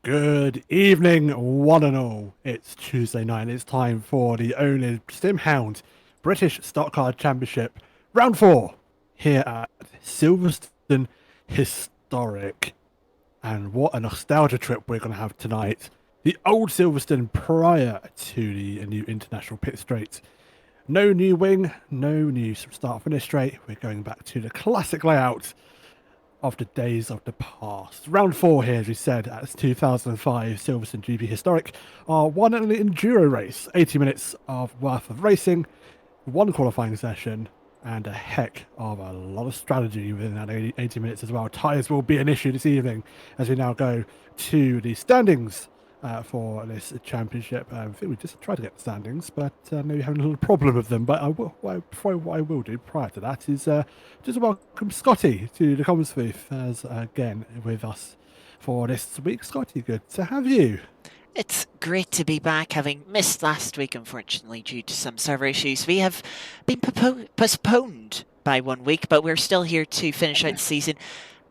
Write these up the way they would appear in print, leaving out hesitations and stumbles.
Good evening, one and all. It's Tuesday night. It's time for the oNiD Hound British Stockcar Championship Round 4 here at Silverstone Historic. And what a nostalgia trip we're going to have tonight. The old Silverstone prior to the new international pit straight. No new wing, no new start finish straight. We're going back to the classic layout of the days of the past. Round 4 here, as we said, at 2005 Silverstone GP Historic, our one and only enduro race. 80 minutes of worth of racing, one qualifying session, and a heck of a lot of strategy within that 80 minutes as well. Tyres will be an issue this evening as we now go to the standings for this championship. I think we just tried to get the standings, but maybe having a little problem with them. But what I will do prior to that is just welcome Scotty to the comms booth as again with us for this week. Scotty, good to have you. It's great to be back, having missed last week, unfortunately, due to some server issues. We have been postponed by 1 week, but we're still here to finish out the season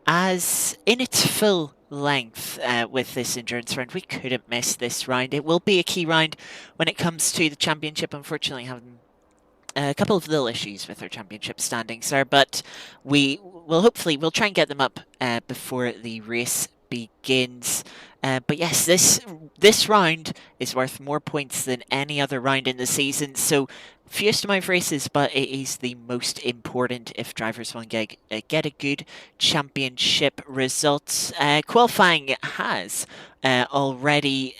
as in its full length with this endurance round. We couldn't miss this round. It will be a key round when it comes to the championship. Unfortunately, having a couple of little issues with our championship standings there, but we'll try and get them up before the race begins. But yes, this round is worth more points than any other round in the season. So fewest amount of races, but it is the most important if drivers want to get a good championship result. Qualifying has already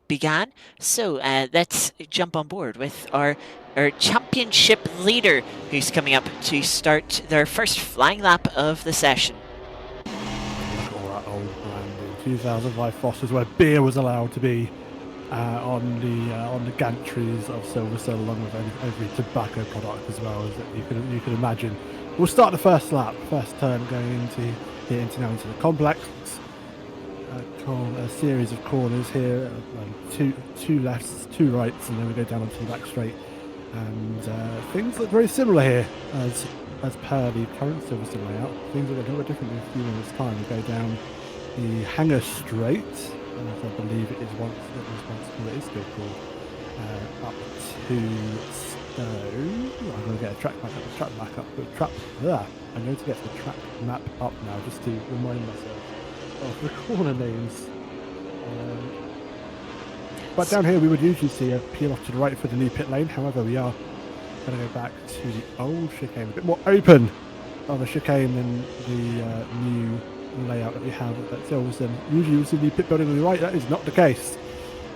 began, so let's jump on board with our championship leader, who's coming up to start their first flying lap of the session. Look at all that old brand in 2005 Fosters, where beer was allowed to be on the gantries of Silverstone, along with every tobacco product as well, as you can imagine. We'll start the first lap, first turn going into the complex. A series of corners here, two lefts, two rights, and then we go down onto the back straight. And things look very similar here as per the current Silverstone layout. Things look a little bit different in a few minutes' time. We go down the hangar straight, as I believe it is still called, up to Stowe. I'm going to get a track back up. I'm going to get the track map up now just to remind myself of the corner names. But down here we would usually see a peel off to the right for the new pit lane. However, we are going to go back to the old chicane, a bit more open of a chicane than the new layout that we have at Silverstone. Usually we see the pit building on the right. That is not the case.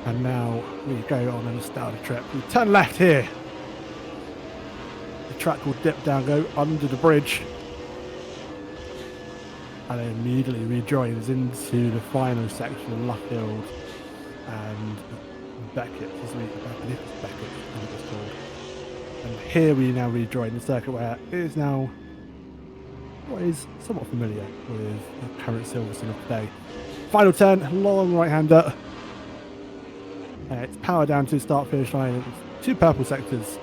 And now we go on a nostalgia trip. We turn left here. The track will dip down, go under the bridge, and then immediately rejoins into the final section of Luffield and Beckett, isn't it? I believe it's Beckett, I think it's called. And here we now rejoin the circuit where it is now what is somewhat familiar with the current Silverstone of today. Final turn, long right-hander. It's power down to start-finish line. It's two purple sectors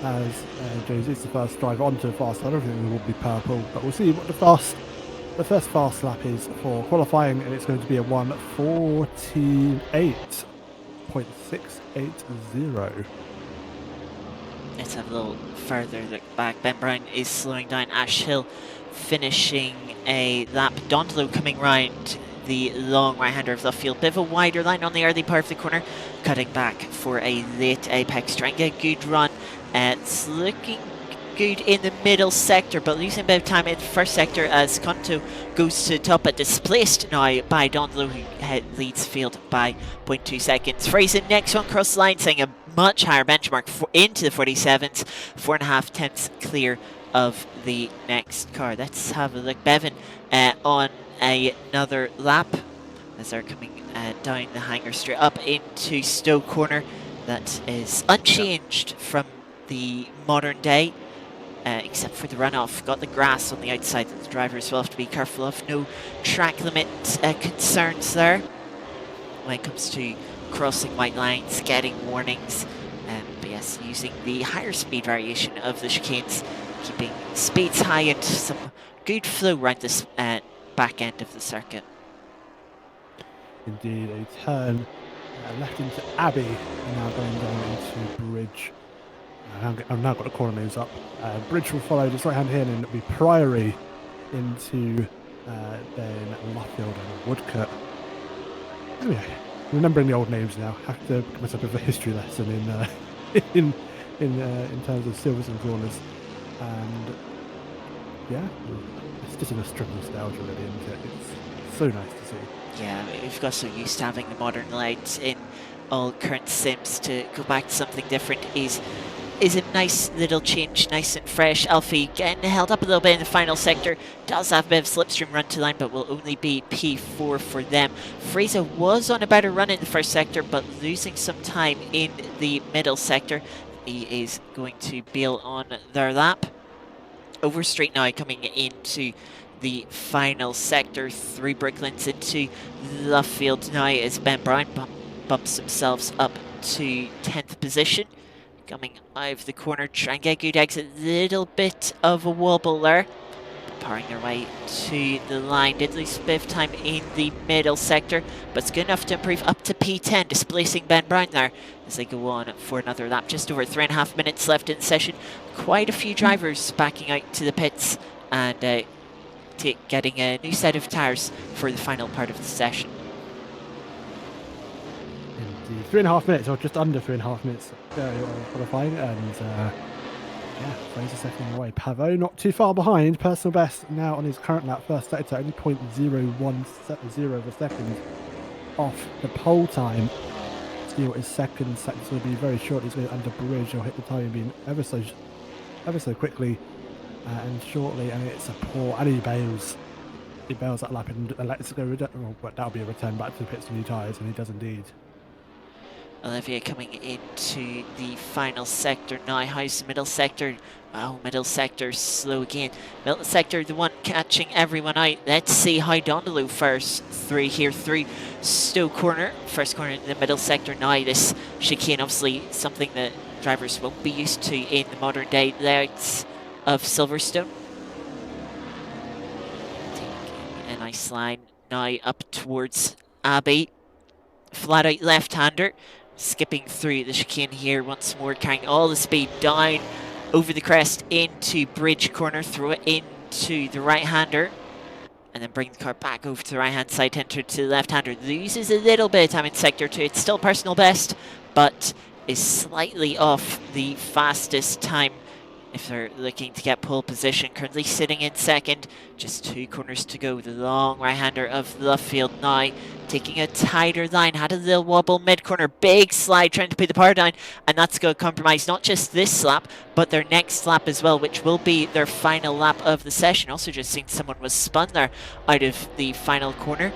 as James is the first driver onto the fast side. Everything will be purple, but we'll see what the first fast lap is for qualifying, and it's going to be a 1:48.680. Let's have a little further look back. Ben Brown is slowing down. Ash Hill finishing a lap. Dondolo coming round the long right-hander of the field. Bit of a wider line on the early part of the corner, cutting back for a late apex. Trying to get a good run. It's looking good in the middle sector, but losing a bit of time in the first sector as Conto goes to the top, but displaced now by Dondolo, who leads field by 0.2 seconds. Fraser next one across the line, setting a much higher benchmark into the 47s, 4.5 tenths clear of the next car. Let's have a look. Bevan on another lap as they're coming down the hangar straight up into Stowe Corner. That is unchanged from the modern day. Except for the runoff. Got the grass on the outside that the drivers will have to be careful of. No track limit concerns there when it comes to crossing white lines, getting warnings. But yes, using the higher speed variation of the chicanes, keeping speeds high and some good flow around this back end of the circuit. Indeed, a turn left into Abbey, and now going down into Bridge. I've now got the corner names up. Bridge will follow just right hand here, and it'll be Priory into then Luffield and Woodcote. Anyway, remembering the old names now. Have to give myself a bit of a history lesson in in terms of Silverstone corners, and yeah, it's just in a strip of nostalgia really, isn't it? It's so nice to see. Yeah, we've got so used to having the modern lights in all current sims. To go back to something different is a nice little change, nice and fresh. Alfie getting held up a little bit in the final sector, does have a bit of slipstream run to line, but will only be P4 for them. Fraser was on a better run in the first sector, but losing some time in the middle sector. He is going to bail on their lap. Overstreet now coming into the final sector, 3 Brooklands into Luffield now as Ben Brown bumps themselves up to 10th position. Coming out of the corner, try and get a good exit, little bit of a wobble there. Powering their way to the line, did lose a bit of time in the middle sector, but it's good enough to improve up to P10, displacing Ben Brown there as they go on for another lap. Just over 3.5 minutes left in the session. Quite a few drivers backing out to the pits and getting a new set of tyres for the final part of the session. Indeed, 3.5 minutes, or just under 3.5 minutes qualifying, and yeah, Fraser second away. Pavo not too far behind. Personal best now on his current lap, first sector, only 0.0170 of a second off the pole time. Steele is second. Sector will be very short. He's going under Bridge. He'll hit the time being ever so quickly and shortly. And it's a poor. And he bails. He bails that lap and lets it go. Well, that'll be a return back to the pits for new tyres, and he does indeed. Olivia coming into the final sector now. How's the middle sector? Oh, middle sector slow again. Middle sector, the one catching everyone out. Let's see how Dondolo first through here through Stowe corner. First corner in the middle sector now. This chicane, obviously something that drivers won't be used to in the modern day layouts of Silverstone. Taking a nice line now up towards Abbey. Flat out left-hander. Skipping through the chicane here once more, carrying all the speed down over the crest into Bridge corner, throw it into the right-hander, and then bring the car back over to the right-hand side, enter to the left-hander. Loses a little bit of time in sector 2. It's still personal best, but is slightly off the fastest time if they're looking to get pole position. Currently sitting in second, just 2 corners to go. The long right-hander of Luffield now taking a tighter line, had a little wobble mid-corner, big slide trying to put the power down, and that's going to compromise not just this lap, but their next lap as well, which will be their final lap of the session. Also just seen someone was spun there out of the final corner,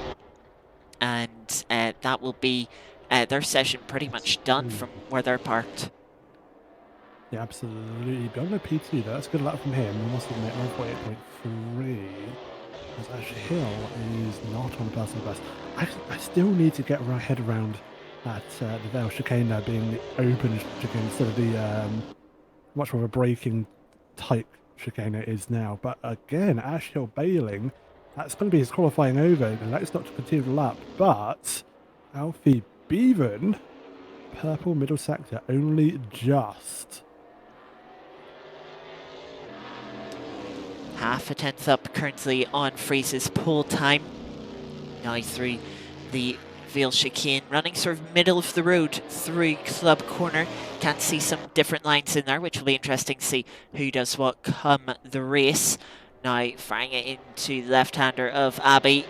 and that will be their session pretty much done from where they're parked. Yeah, absolutely. Beyond the P2, though, that's a good lap from him. I must admit, 148.3. As Ash Hill is not on the personal best. I still need to get my head around that the Vale chicane there being the open chicane instead of the much more of a braking type chicane it is now. But again, Ash Hill bailing, that's going to be his qualifying over, and that's not to continue the lap. But Alfie Bevan, purple middle sector, only just. Half a tenth up currently on Fraser's pole time. Now through the Vale chicane, running sort of middle of the road through Club Corner. Can't see some different lines in there, which will be interesting to see who does what come the race. Now firing it into the left-hander of Abbey.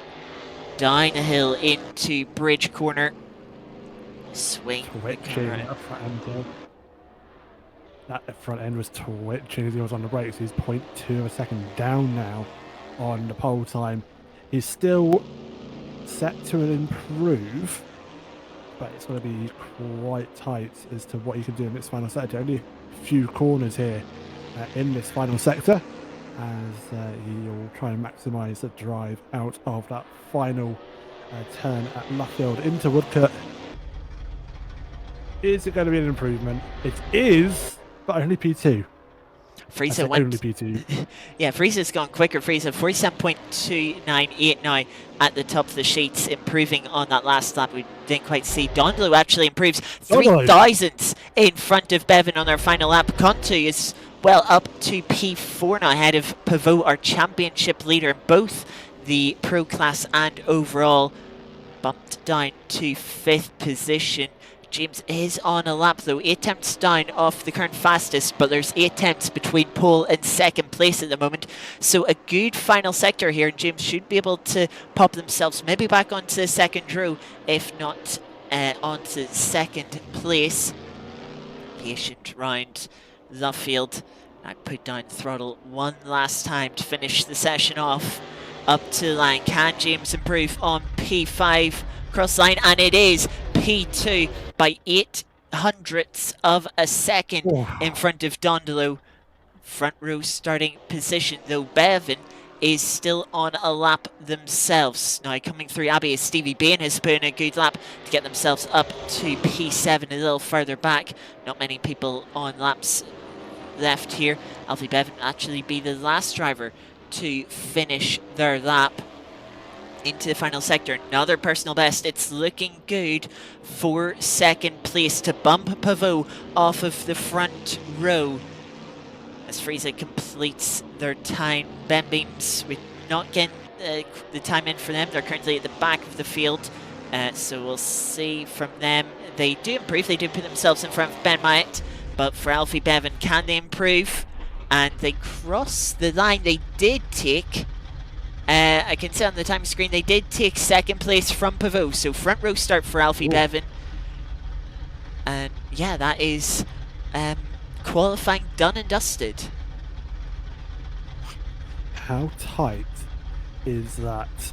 Down the hill into Bridge Corner. Swing. That front end was twitching as he was on the brakes. He's 0.2 of a second down now on the pole time. He's still set to improve, but it's going to be quite tight as to what he can do in this final sector. Only a few corners here in this final sector, as he'll try and maximise the drive out of that final turn at Luffield into Woodcote. Is it going to be an improvement? It is, but only P2. Frieza That's the only P2. Yeah, Frieza's gone quicker. Frieza 47.298 now at the top of the sheets, improving on that last lap. We didn't quite see. Dondolo actually improves 3,000 in front of Bevan on their final lap. Kontu is well up to P4 now, ahead of Pavot, our championship leader, both the pro class and overall. Bumped down to 5th position. James is on a lap though, 8 attempts down off the current fastest, but there's 8 attempts between pole and 2nd place at the moment. So a good final sector here, and James should be able to pop themselves maybe back onto the 2nd row, if not onto 2nd place. Patient round the field. I put down throttle one last time to finish the session off. Up to the line, can James improve on P5 cross line? And it is P2 by 0.08 of a second in front of Dondolo. Front row starting position though. Bevan is still on a lap themselves. Now coming through Abbey is Stevie Bain, has put in a good lap to get themselves up to P7 a little further back. Not many people on laps left here. Alfie Bevan actually be the last driver to finish their lap into the final sector. Another personal best. It's looking good for 2nd place to bump Pavot off of the front row as Frieza completes their time. Ben Beams, we're not getting the time in for them. They're currently at the back of the field, so we'll see from them. They do improve. They do put themselves in front of Ben Myatt, but for Alfie Bevan, can they improve? And they cross the line. They did take, I can see on the time screen, they did take 2nd place from Pavot. So front row start for Alfie Bevan. And yeah, that is qualifying done and dusted. How tight is that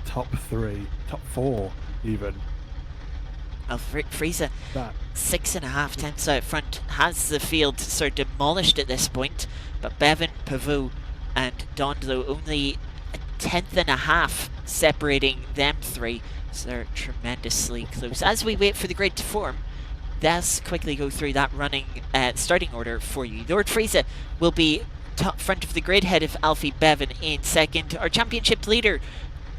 top 3, top 4 even? Frieza, 6.5 tenths out front, has the field sort of demolished at this point, but Bevan, Pavot and Dondolo only 1/10.5 separating them 3, so they're tremendously close. As we wait for the grid to form, let's quickly go through that running starting order for you. Lord Frieza will be top front of the grid, head of Alfie Bevan in 2nd. Our championship leader,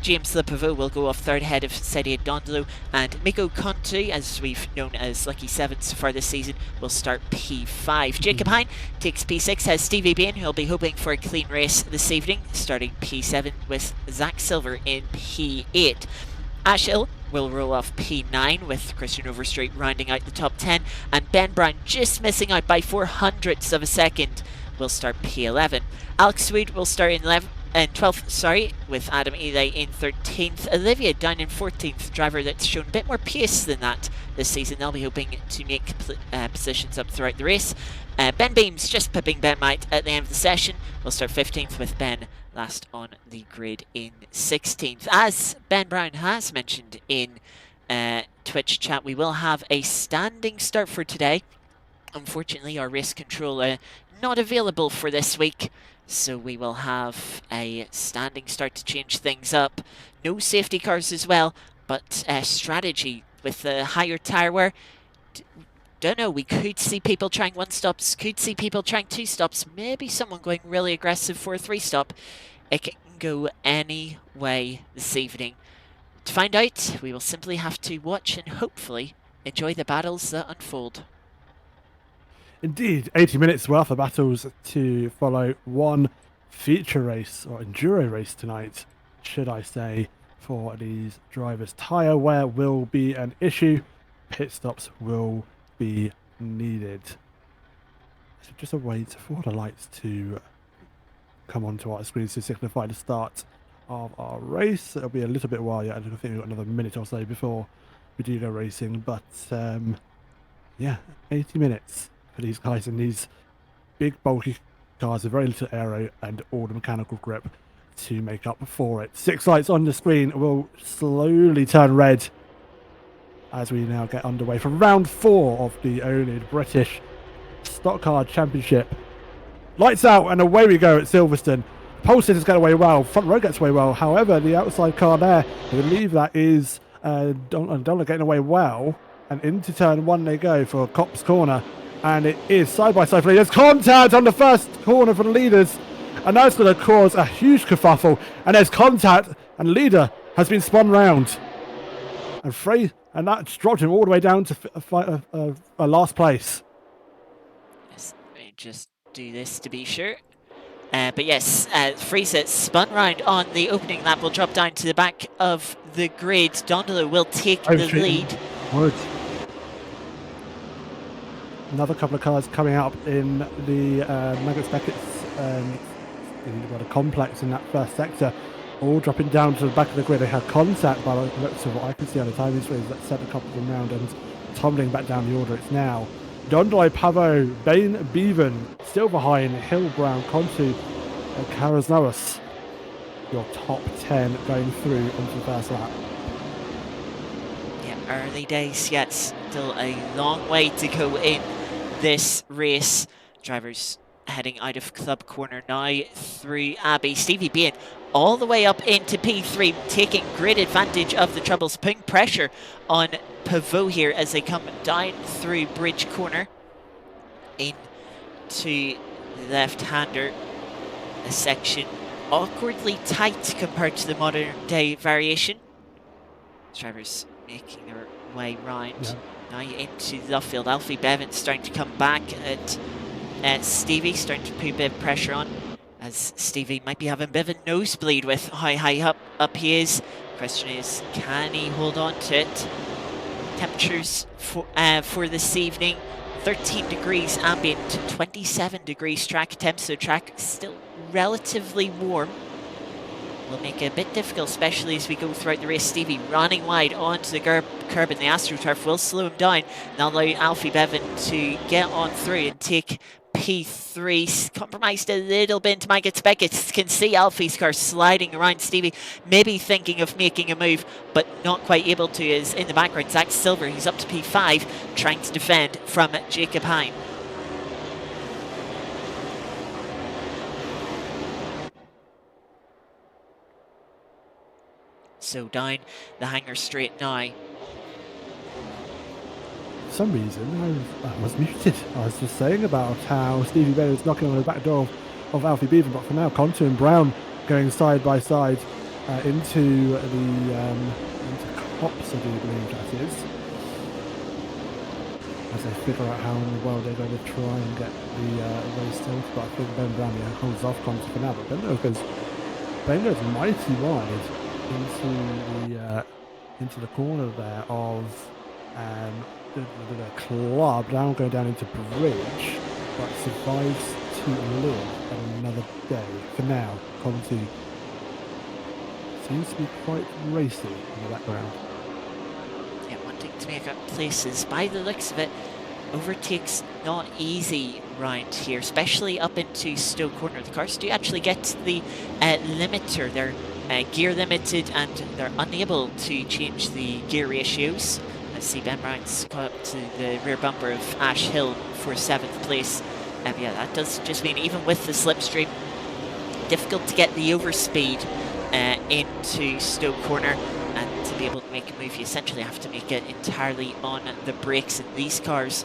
James Le Pavot, will go off 3rd, head of Sedia Dondolo, and Miko Kontu, as we've known as Lucky 7 so far this season, will start P5. Jacob Hine takes P6, has Stevie Bain, who'll be hoping for a clean race this evening, starting P7 with Zach Silver in P8. Ash Hill will roll off P9 with Christian Overstreet rounding out the top 10, and Ben Brown just missing out by 0.04 of a second will start P11. Alex Wood will start in 12th, with Adam Ely in 13th. Olivia down in 14th, driver that's shown a bit more pace than that this season. They'll be hoping to make positions up throughout the race. Ben Beams just pipping Ben Might at the end of the session. We'll start 15th with Ben last on the grid in 16th. As Ben Brown has mentioned in Twitch chat, we will have a standing start for today. Unfortunately, our race controller not available for this week, so we will have a standing start to change things up. No safety cars as well, but strategy with the higher tyre wear. Don't know, we could see people trying 1-stops, could see people trying 2-stops, maybe someone going really aggressive for a 3-stop. It can go any way this evening. To find out, we will simply have to watch and hopefully enjoy the battles that unfold. Indeed, 80 minutes worth of battles to follow. One feature race, or enduro race tonight, should I say, for these drivers. Tyre wear will be an issue. Pit stops will be needed. So just a wait for the lights to come onto our screens to signify the start of our race. It'll be a little bit while yet. I think we've got another minute or so before we do go racing. But yeah, 80 minutes for these guys in these big bulky cars with very little aero and all the mechanical grip to make up for it. 6 lights on the screen will slowly turn red as we now get underway for round 4 of the oNiD British Stockcar Championship. Lights out and away we go at Silverstone. Pole sitters get away well, front row gets away well. However, the outside car there, I believe that is Donna getting away well. And into turn 1 they go for Cop's Corner. And it is side-by-side for leaders. Contact on the first corner for the leaders. And that's going to cause a huge kerfuffle. And there's contact, and leader has been spun round. And that's dropped him all the way down to last place. Yes, let me just do this to be sure. But yes, Fraser spun round on the opening lap, will drop down to the back of the grid. Dondolo will take the lead. Wood. Another couple of cars coming up in the Maggots Beckett's the complex in that first sector, all dropping down to the back of the grid. They had contact by the looks of what I can see on the timing screens that sent a couple of them round and tumbling back down the order. It's now Dondolo, Pavo, Bain, Bevan, still behind Hill, Brown, Contu, and Karasnoas. Your top 10 going through onto the first lap. Yeah, early days yet, still a long way to go in this race. Drivers heading out of club corner now through Abbey. Stevie Bain all the way up into P3, taking great advantage of the troubles, putting pressure on Pavot here as they come down through Bridge Corner into the left-hander. A section awkwardly tight compared to the modern day variation. Drivers making their way round now into the field. Alfie Bevan starting to come back at Stevie, starting to put a bit of pressure on, as Stevie might be having a bit of a nosebleed with how high up he is. Question is, can he hold on to it? Temperatures for this evening, 13 degrees ambient, 27 degrees track temp, so track still relatively warm. Will make it a bit difficult, especially as we go throughout the race. Stevie running wide onto the curb, and the AstroTurf will slow him down and allow Alfie Bevan to get on through and take P3. Compromised a little bit into Maggots Beckett. Can see Alfie's car sliding around Stevie, maybe thinking of making a move, but not quite able to. Is in the background Zach Silver, he's up to P5, trying to defend from Jacob Hine. So down the hanger straight now. For some reason, I was muted. I was just saying about how Stevie Bain was knocking on the back door of Alfie Bevan, but for now, Contu and Brown going side by side into Cops, I do believe that is, as they figure out how in the world they're going to try and get the race started. But I think Ben Brown holds off Contu for now, but Ben goes mighty wide into the corner there of the club, now going down into Bridge, but survives to live another day. For now, Conti seems to be quite racy in the background. Yeah, wanting to make up places. By the looks of it, overtakes not easy round here, especially up into Stowe Corner. The cars do actually get to the limiter. They're gear limited and they're unable to change the gear ratios. I see Ben Brown's caught up to the rear bumper of Ash Hill for 7th place. Yeah, that does just mean even with the slipstream, difficult to get the overspeed into Stowe Corner, and to be able to make a move you essentially have to make it entirely on the brakes, and these cars,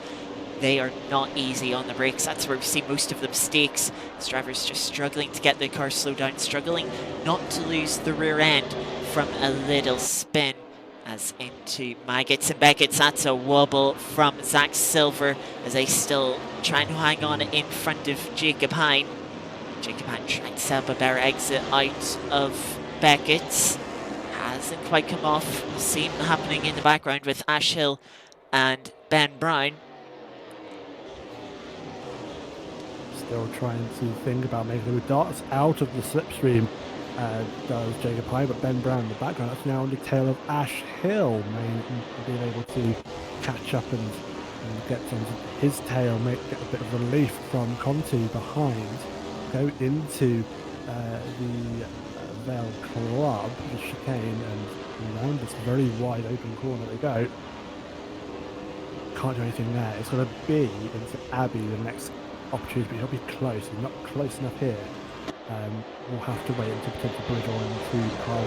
they are not easy on the brakes. That's where we see most of the mistakes. This driver's just struggling to get the car slowed down, struggling not to lose the rear end from a little spin. As into Maggots and Beckett's, that's a wobble from Zach Silver as they still trying to hang on in front of Jacob Hine. Jacob Hine trying to set up a better exit out of Beckett's. Hasn't quite come off. Same happening in the background with Ash Hill and Ben Brown. Still trying to think about making the darts out of the slipstream. Does Jacob Hine, but Ben Brown in the background. That's now on the tail of Ash Hill, being able to catch up and get onto his tail, get a bit of relief from Conti behind. Go into the Vale Club, the chicane, and around this very wide open corner they go. Can't do anything there. It's going to be into Abbey the next opportunity, but he'll be close. He's not close enough here. We'll have to wait until potential bridge on through the car.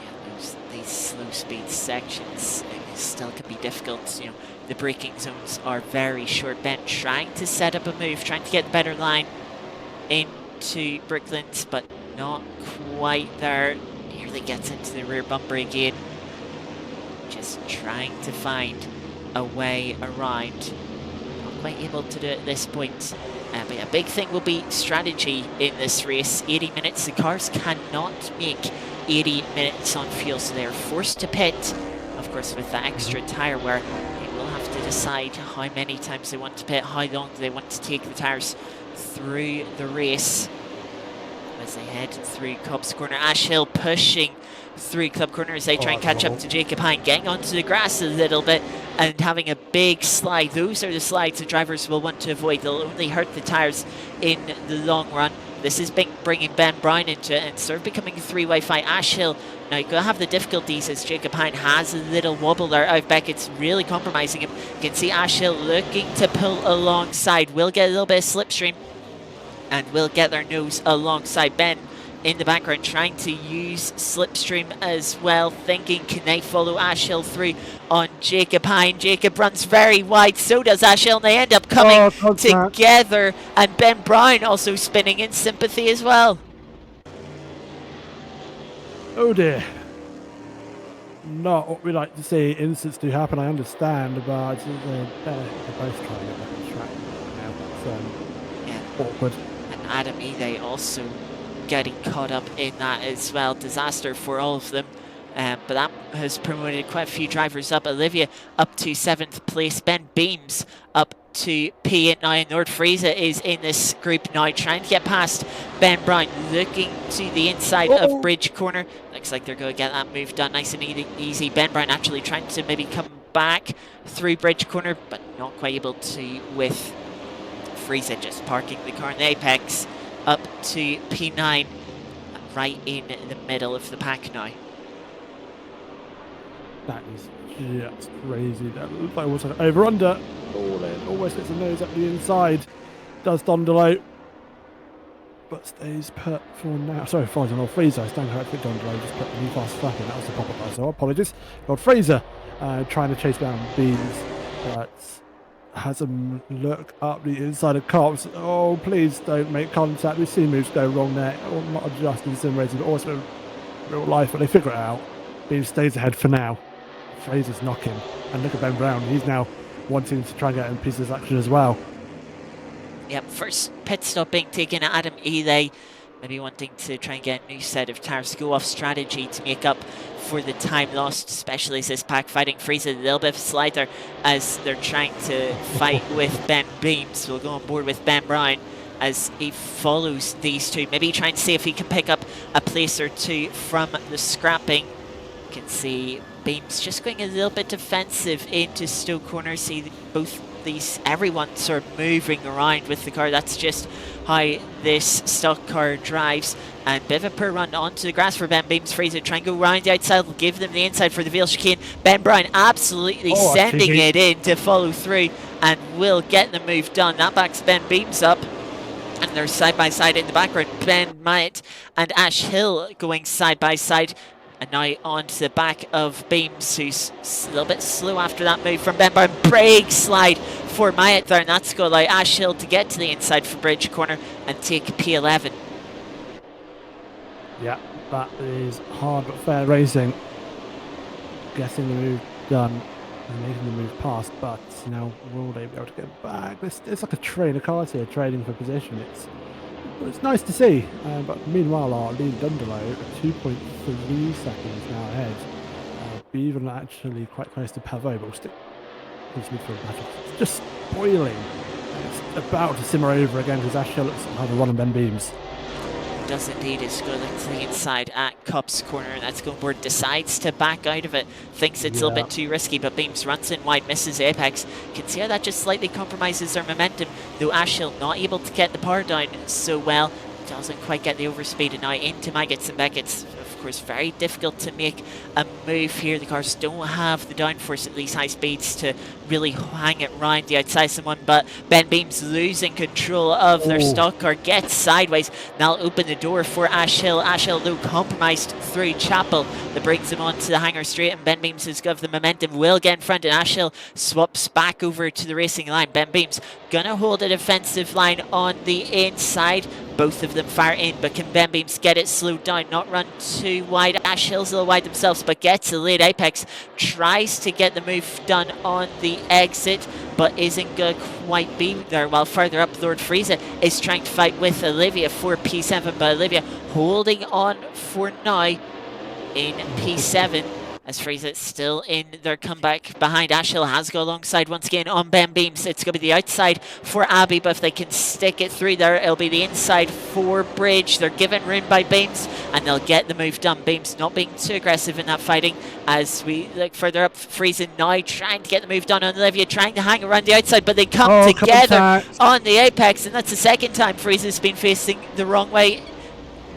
Yeah, these slow low-speed sections, it still can be difficult. You know, the braking zones are very short. Ben trying to set up a move, trying to get the better line into Brooklands, but not quite there. Nearly gets into the rear bumper again. Just trying to find a way around. Not quite able to do it at this point. But a big thing will be strategy in this race. 80 minutes, the cars cannot make 80 minutes on fuel, so they're forced to pit. Of course, with that extra tyre wear, they will have to decide how many times they want to pit, how long they want to take the tyres through the race. As they head through Cobb's Corner, Ash Hill pushing through Club Corner as they try and catch up to Jacob Hine, getting onto the grass a little bit and having a big slide. Those are the slides the drivers will want to avoid. They'll only hurt the tyres in the long run. This is bringing Ben Brown into it and sort of becoming a three-way fight. Ash Hill, now you're going to have the difficulties as Jacob Hine has a little wobble there out back. It's really compromising him. You can see Ash Hill looking to pull alongside. Will get a little bit of slipstream and will get their nose alongside. Ben in the background trying to use slipstream as well, thinking can they follow Ash Hill through on Jacob Hine. Jacob runs very wide, so does Ash Hill, and they end up coming together, and Ben Brown also spinning in sympathy as well. Oh dear. Not what we like to see. Incidents do happen, I understand, but they're both trying to get back on track now. That's awkward. And Adam Ide also getting caught up in that as well. Disaster for all of them. But that has promoted quite a few drivers up. Olivia up to 7th place. Ben Beams up to P8 now. And Nord Friese is in this group now, trying to get past Ben Brown, looking to the inside of Bridge Corner. Looks like they're going to get that move done nice and easy. Ben Brown actually trying to maybe come back through Bridge Corner, but not quite able to with Friese just parking the car in the apex. Up to P9, right in the middle of the pack now. That is just crazy. That looks like almost like over-under. Almost gets a nose up the inside. Does Dondolo, but stays put for now. Sorry, Fraser, not Fraser. I stand corrected. Dondolo just put the new fast stuff in. That was the pop-up there, so apologies. Got Fraser trying to chase down Beans, but has him look up the inside of Cops. Oh, please don't make contact. We've seen moves go wrong there, not just in sim racing, but also in real life, but they figure it out. Beam stays ahead for now. Fraser's knocking. And look at Ben Brown. He's now wanting to try and get in pieces of action as well. Yep, first pit stop being taken at Adam Ely. Maybe wanting to try and get a new set of tires, go off strategy to make up for the time lost, especially as this pack fighting Fraser. A little bit of a slider as they're trying to fight with Ben Beams. We'll go on board with Ben Brown as he follows these two. Maybe trying to see if he can pick up a place or two from the scrapping. You can see Beams just going a little bit defensive into Stowe Corner. See both these, everyone sort of moving around with the car. That's just how this stock car drives. And bit of a poor run onto the grass for Ben Beams. Fraser trying to go round the outside, will give them the inside for the Vale chicane. Ben Brown absolutely sending it in to follow through and will get the move done. That backs Ben Beams up. And they're side by side in the background. Ben Myatt and Ash Hill going side by side. And now on to the back of Beams, who's a little bit slow after that move from Ben Brown. Brake slide for Myatt there, and that's going to allow Ash Hill to get to the inside for Bridge Corner and take P11. Yeah, that is hard but fair racing. Getting the move done and making the move past, but now will they be able to get back? It's like a train of cars here trading for position. It's nice to see, but meanwhile our lead Dundalo 2.3 seconds now ahead. Even actually quite close to Pavo, but still it's just boiling. It's about to simmer over again because Ash Hill looks to have a run on Ben Beams. Does indeed. It's going to the inside at Cup's corner, and that's going board. Decides to back out of it. Thinks it's a little bit too risky, but Beams runs in wide, misses Apex. Can see how that just slightly compromises their momentum, though Ash Hill not able to get the power down so well. doesn't quite get the overspeed, and now into Maggots and Beckett's. Of course, very difficult to make a move here. The cars don't have the downforce at these high speeds to really hang it round the outside someone, but Ben Beams losing control of their stock car, gets sideways. That'll open the door for Ash Hill. Ash Hill, though, compromised through Chapel. That brings him onto the hangar straight, and Ben Beams has got the momentum, will get in front, and Ash Hill swaps back over to the racing line. Ben Beams gonna hold a defensive line on the inside. Both of them fire in, but can Ben Beams get it slowed down, not run too wide? Ash Hill's a little wide themselves, but gets a late apex. Tries to get the move done on the exit, but isn't going to quite be there. While further up, Lord Frieza is trying to fight with Olivia for P7, but Olivia holding on for now in P7. As Frieza still in their comeback behind. Ash Hill has go alongside once again on Ben Beams. It's going to be the outside for Abby, but if they can stick it through there, it'll be the inside for Bridge. They're given room by Beams, and they'll get the move done. Beams not being too aggressive in that fighting. As we look further up, Frieza now trying to get the move done on Olivia, trying to hang around the outside, but they come together on the apex, and that's the second time Frieza's been facing the wrong way.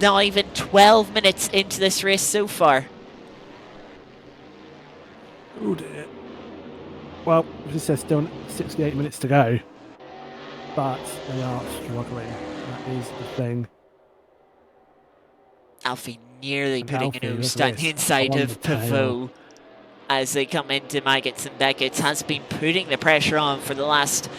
Not even 12 minutes into this race so far. Oh dear. Well, as it says, still 68 minutes to go, but they are struggling. That is the thing. Alfie nearly putting a nose down the inside of Pavot as they come into Maggots and Beckett's. Has been putting the pressure on for the last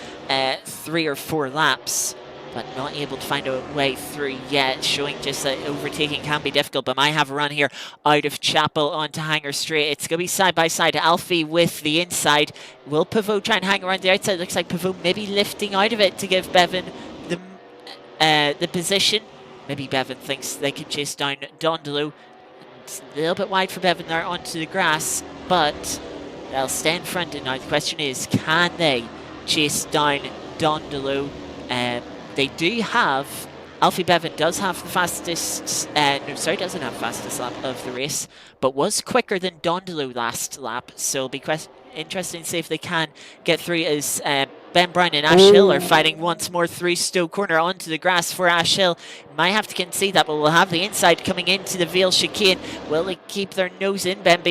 3 or 4 laps, but not able to find a way through yet, showing just that overtaking can be difficult, but might have a run here out of Chapel onto Hangar Straight. It's going to be side by side. Alfie with the inside. Will Pavot try and hang around the outside? Looks like Pavot maybe lifting out of it to give Bevan the position. Maybe Bevan thinks they can chase down Dondolo. It's a little bit wide for Bevan there onto the grass, but they'll stay in front. And now the question is, can they chase down Dondolo? They do have, Alfie Bevan does have the fastest, no sorry, doesn't have the fastest lap of the race, but was quicker than Dondolo last lap, so it'll be interesting to see if they can get through as Ben Brown and Ash Hill are fighting once more through Stowe Corner onto the grass for Ash Hill. Might have to concede that, but we'll have the inside coming into the Vale chicane. Will they keep their nose in? Ben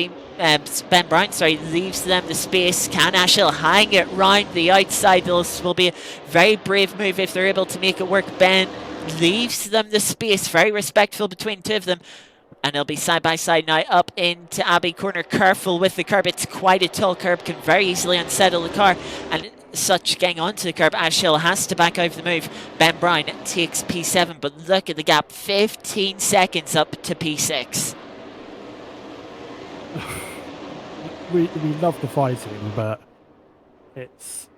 Brown, sorry, leaves them the space. Can Ash Hill hang it round the outside? This will be a very brave move if they're able to make it work. Ben leaves them the space, very respectful between two of them. And they'll be side by side now up into Abbey Corner. Careful with the curb. It's quite a tall curb, can very easily unsettle the car. And such getting onto the curb, Ash Hill has to back out of the move. Ben Brown takes P7, but look at the gap, 15 seconds up to P6. We love the fighting, but it's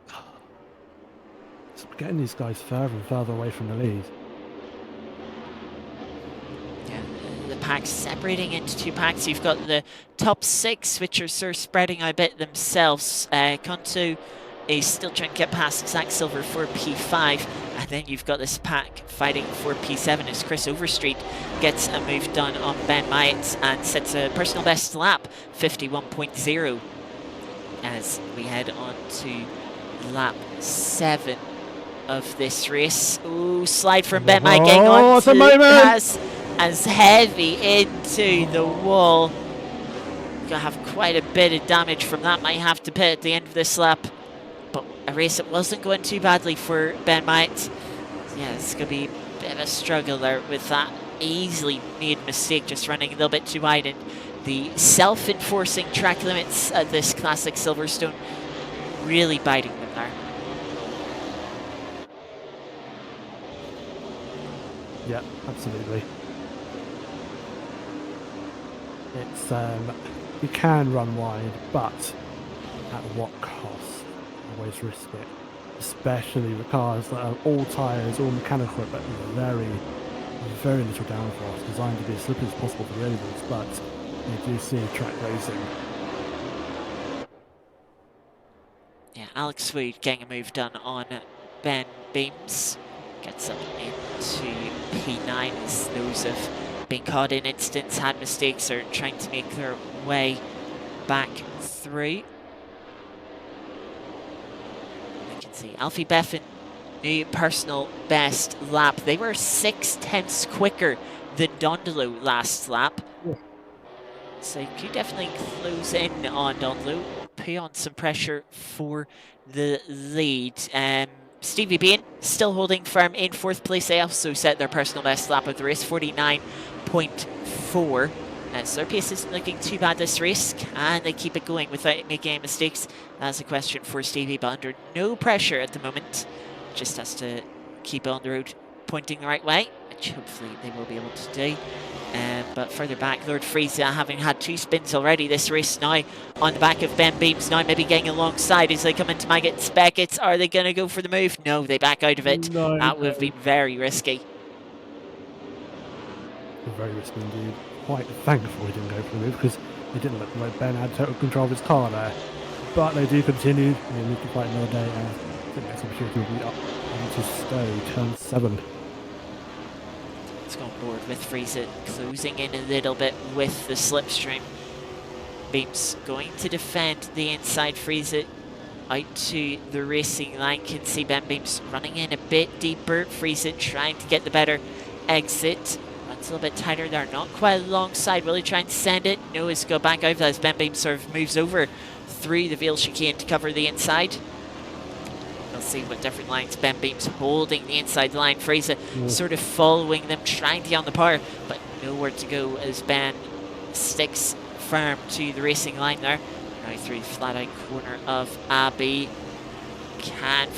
getting these guys further and further away from the lead. The packs separating into 2 packs. You've got the top 6, which are sort of spreading out a bit themselves. Konto is still trying to get past Zach Silver for P5, and then you've got this pack fighting for P7 as Chris Overstreet gets a move done on Ben Myatt and sets a personal best lap, 51.0, as we head on to lap 7 of this race. Ooh, slide from Ben Myatt getting on to the pass as heavy into the wall. Gonna have quite a bit of damage from that. Might have to pit at the end of this lap, but a race that wasn't going too badly for Ben Myatt. Yeah, it's gonna be a bit of a struggle there with that easily made mistake, just running a little bit too wide, and the self-enforcing track limits at this classic Silverstone really biting them there. Yeah, absolutely. It's you can run wide, but at what cost? Always risk it, especially with cars that are all tyres, all mechanical, but very little downforce, designed to be as slippery as possible for the ovals. But you do see track racing. Yeah, Alex Wood getting a move done on Ben Beams. Gets up into P9 as those have been caught in incidents, had mistakes, are trying to make their way back through. You can see Alfie Bevan new personal best lap. They were 6/10 quicker than Dondolo last lap. Yeah. So you could definitely close in on Dondolo, put on some pressure for the lead. Stevie Bean still holding firm in 4th place. They also set their personal best lap of the race, 49.4. So their pace isn't looking too bad this race. Can they keep it going without making any mistakes? That's a question for Stevie, but under no pressure at the moment. Just has to keep on the road pointing the right way, which hopefully they will be able to do. But further back, Lord Frieza, having had 2 spins already this race now, on the back of Ben Beams, now maybe getting alongside as they come into Maggots. Beckett's, are they going to go for the move? No, they back out of it. No, That would have been very risky. Very risky indeed. Quite thankful he didn't go for the move because it didn't look like Ben had total control of his car there. But they do continue. They need to fight another day, and I think next opportunity will be up onto Stowe, turn 7. Let's go on board with Frieza, closing in a little bit with the slipstream. Beams going to defend the inside. Frieza out to the racing line. Can see Ben Beams running in a bit deeper. Frieza trying to get the better exit. Runs a little bit tighter there, not quite alongside. Will he try and send it? No, he's go back over as Ben Beams sort of moves over through the Veil chicane to cover the inside. We'll see what different lines. Ben Beams holding the inside line. Frieza sort of following them, trying to get on the power, but nowhere to go as Ben sticks firm to the racing line there. Now through the flat out corner of Abbey. Can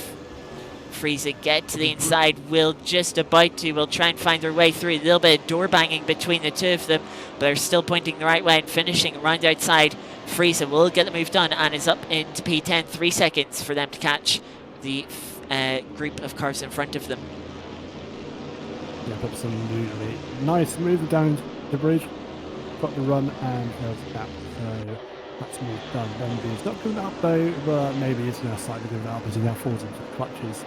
Frieza get to the inside? Will just about to. Will try and find their way through. A little bit of door banging between the two of them, but they're still pointing the right way and finishing around the outside. Frieza will get the move done and is up into P10. 3 seconds for them to catch the group of cars in front of them. Yeah, but some really nice move down the bridge. Got the run and there's a gap. So that's move done. Ben Beam's not giving it up though, but maybe he's now slightly giving it up as he now falls into the clutches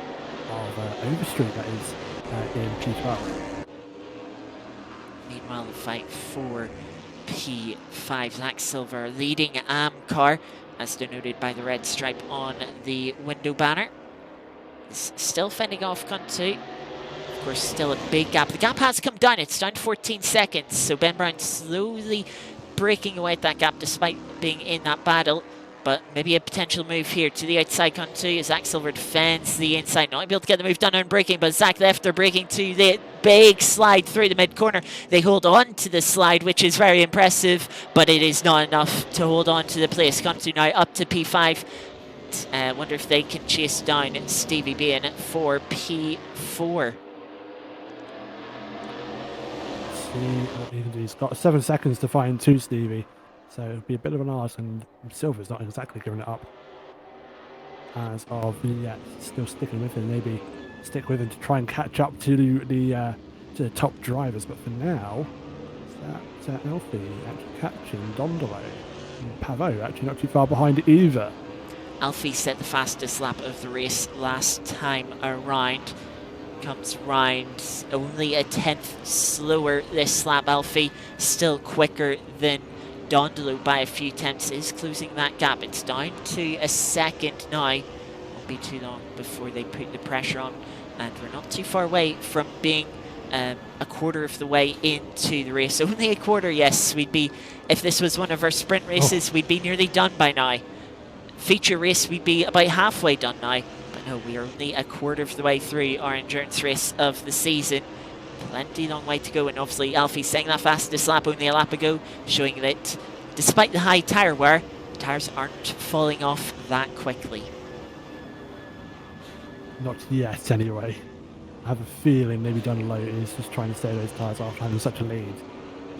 of Overstreet, that is, in P12. Meanwhile, the fight for P5. Zach Silver leading car, as denoted by the red stripe on the window banner. Is still fending off Kuntu. Of course, still a big gap. The gap has come down. It's down to 14 seconds. So Ben Brown slowly breaking away at that gap despite being in that battle. But maybe a potential move here to the outside. Kuntu. Zach Silver defends the inside. Not able to get the move done on braking, but Zach left their braking to the big slide through the mid-corner. They hold on to the slide, which is very impressive, but it is not enough to hold on to the place. Kuntu now up to P5. Wonder if they can chase down Stevie Bean for P4. See what he can do. He's got 7 seconds to find 2 Stevie, so it'll be a bit of an arse, and Silver's not exactly giving it up. As of yet, still sticking with him. Maybe stick with him to try and catch up to the top drivers. But for now, that Alfie actually catching Dondolo and Pavo actually not too far behind either. Alfie set the fastest lap of the race last time around. Comes round only a 10th slower this lap. Alfie still quicker than Dondolo by a few tenths. Is closing that gap. It's down to a second now. Won't be too long before they put the pressure on, and we're not too far away from being a quarter of the way into the race. Only a quarter, yes. We'd be, if this was one of our sprint races, we'd be nearly done by now. Feature race, we'd be about halfway done now. But no, we are only a quarter of the way through our endurance race of the season. Plenty long way to go, and obviously Alfie's saying that fastest lap only a lap ago, showing that despite the high tyre wear, the tyres aren't falling off that quickly. Not yet, anyway. I have a feeling maybe Dondolo is just trying to stay those tyres after having such a lead.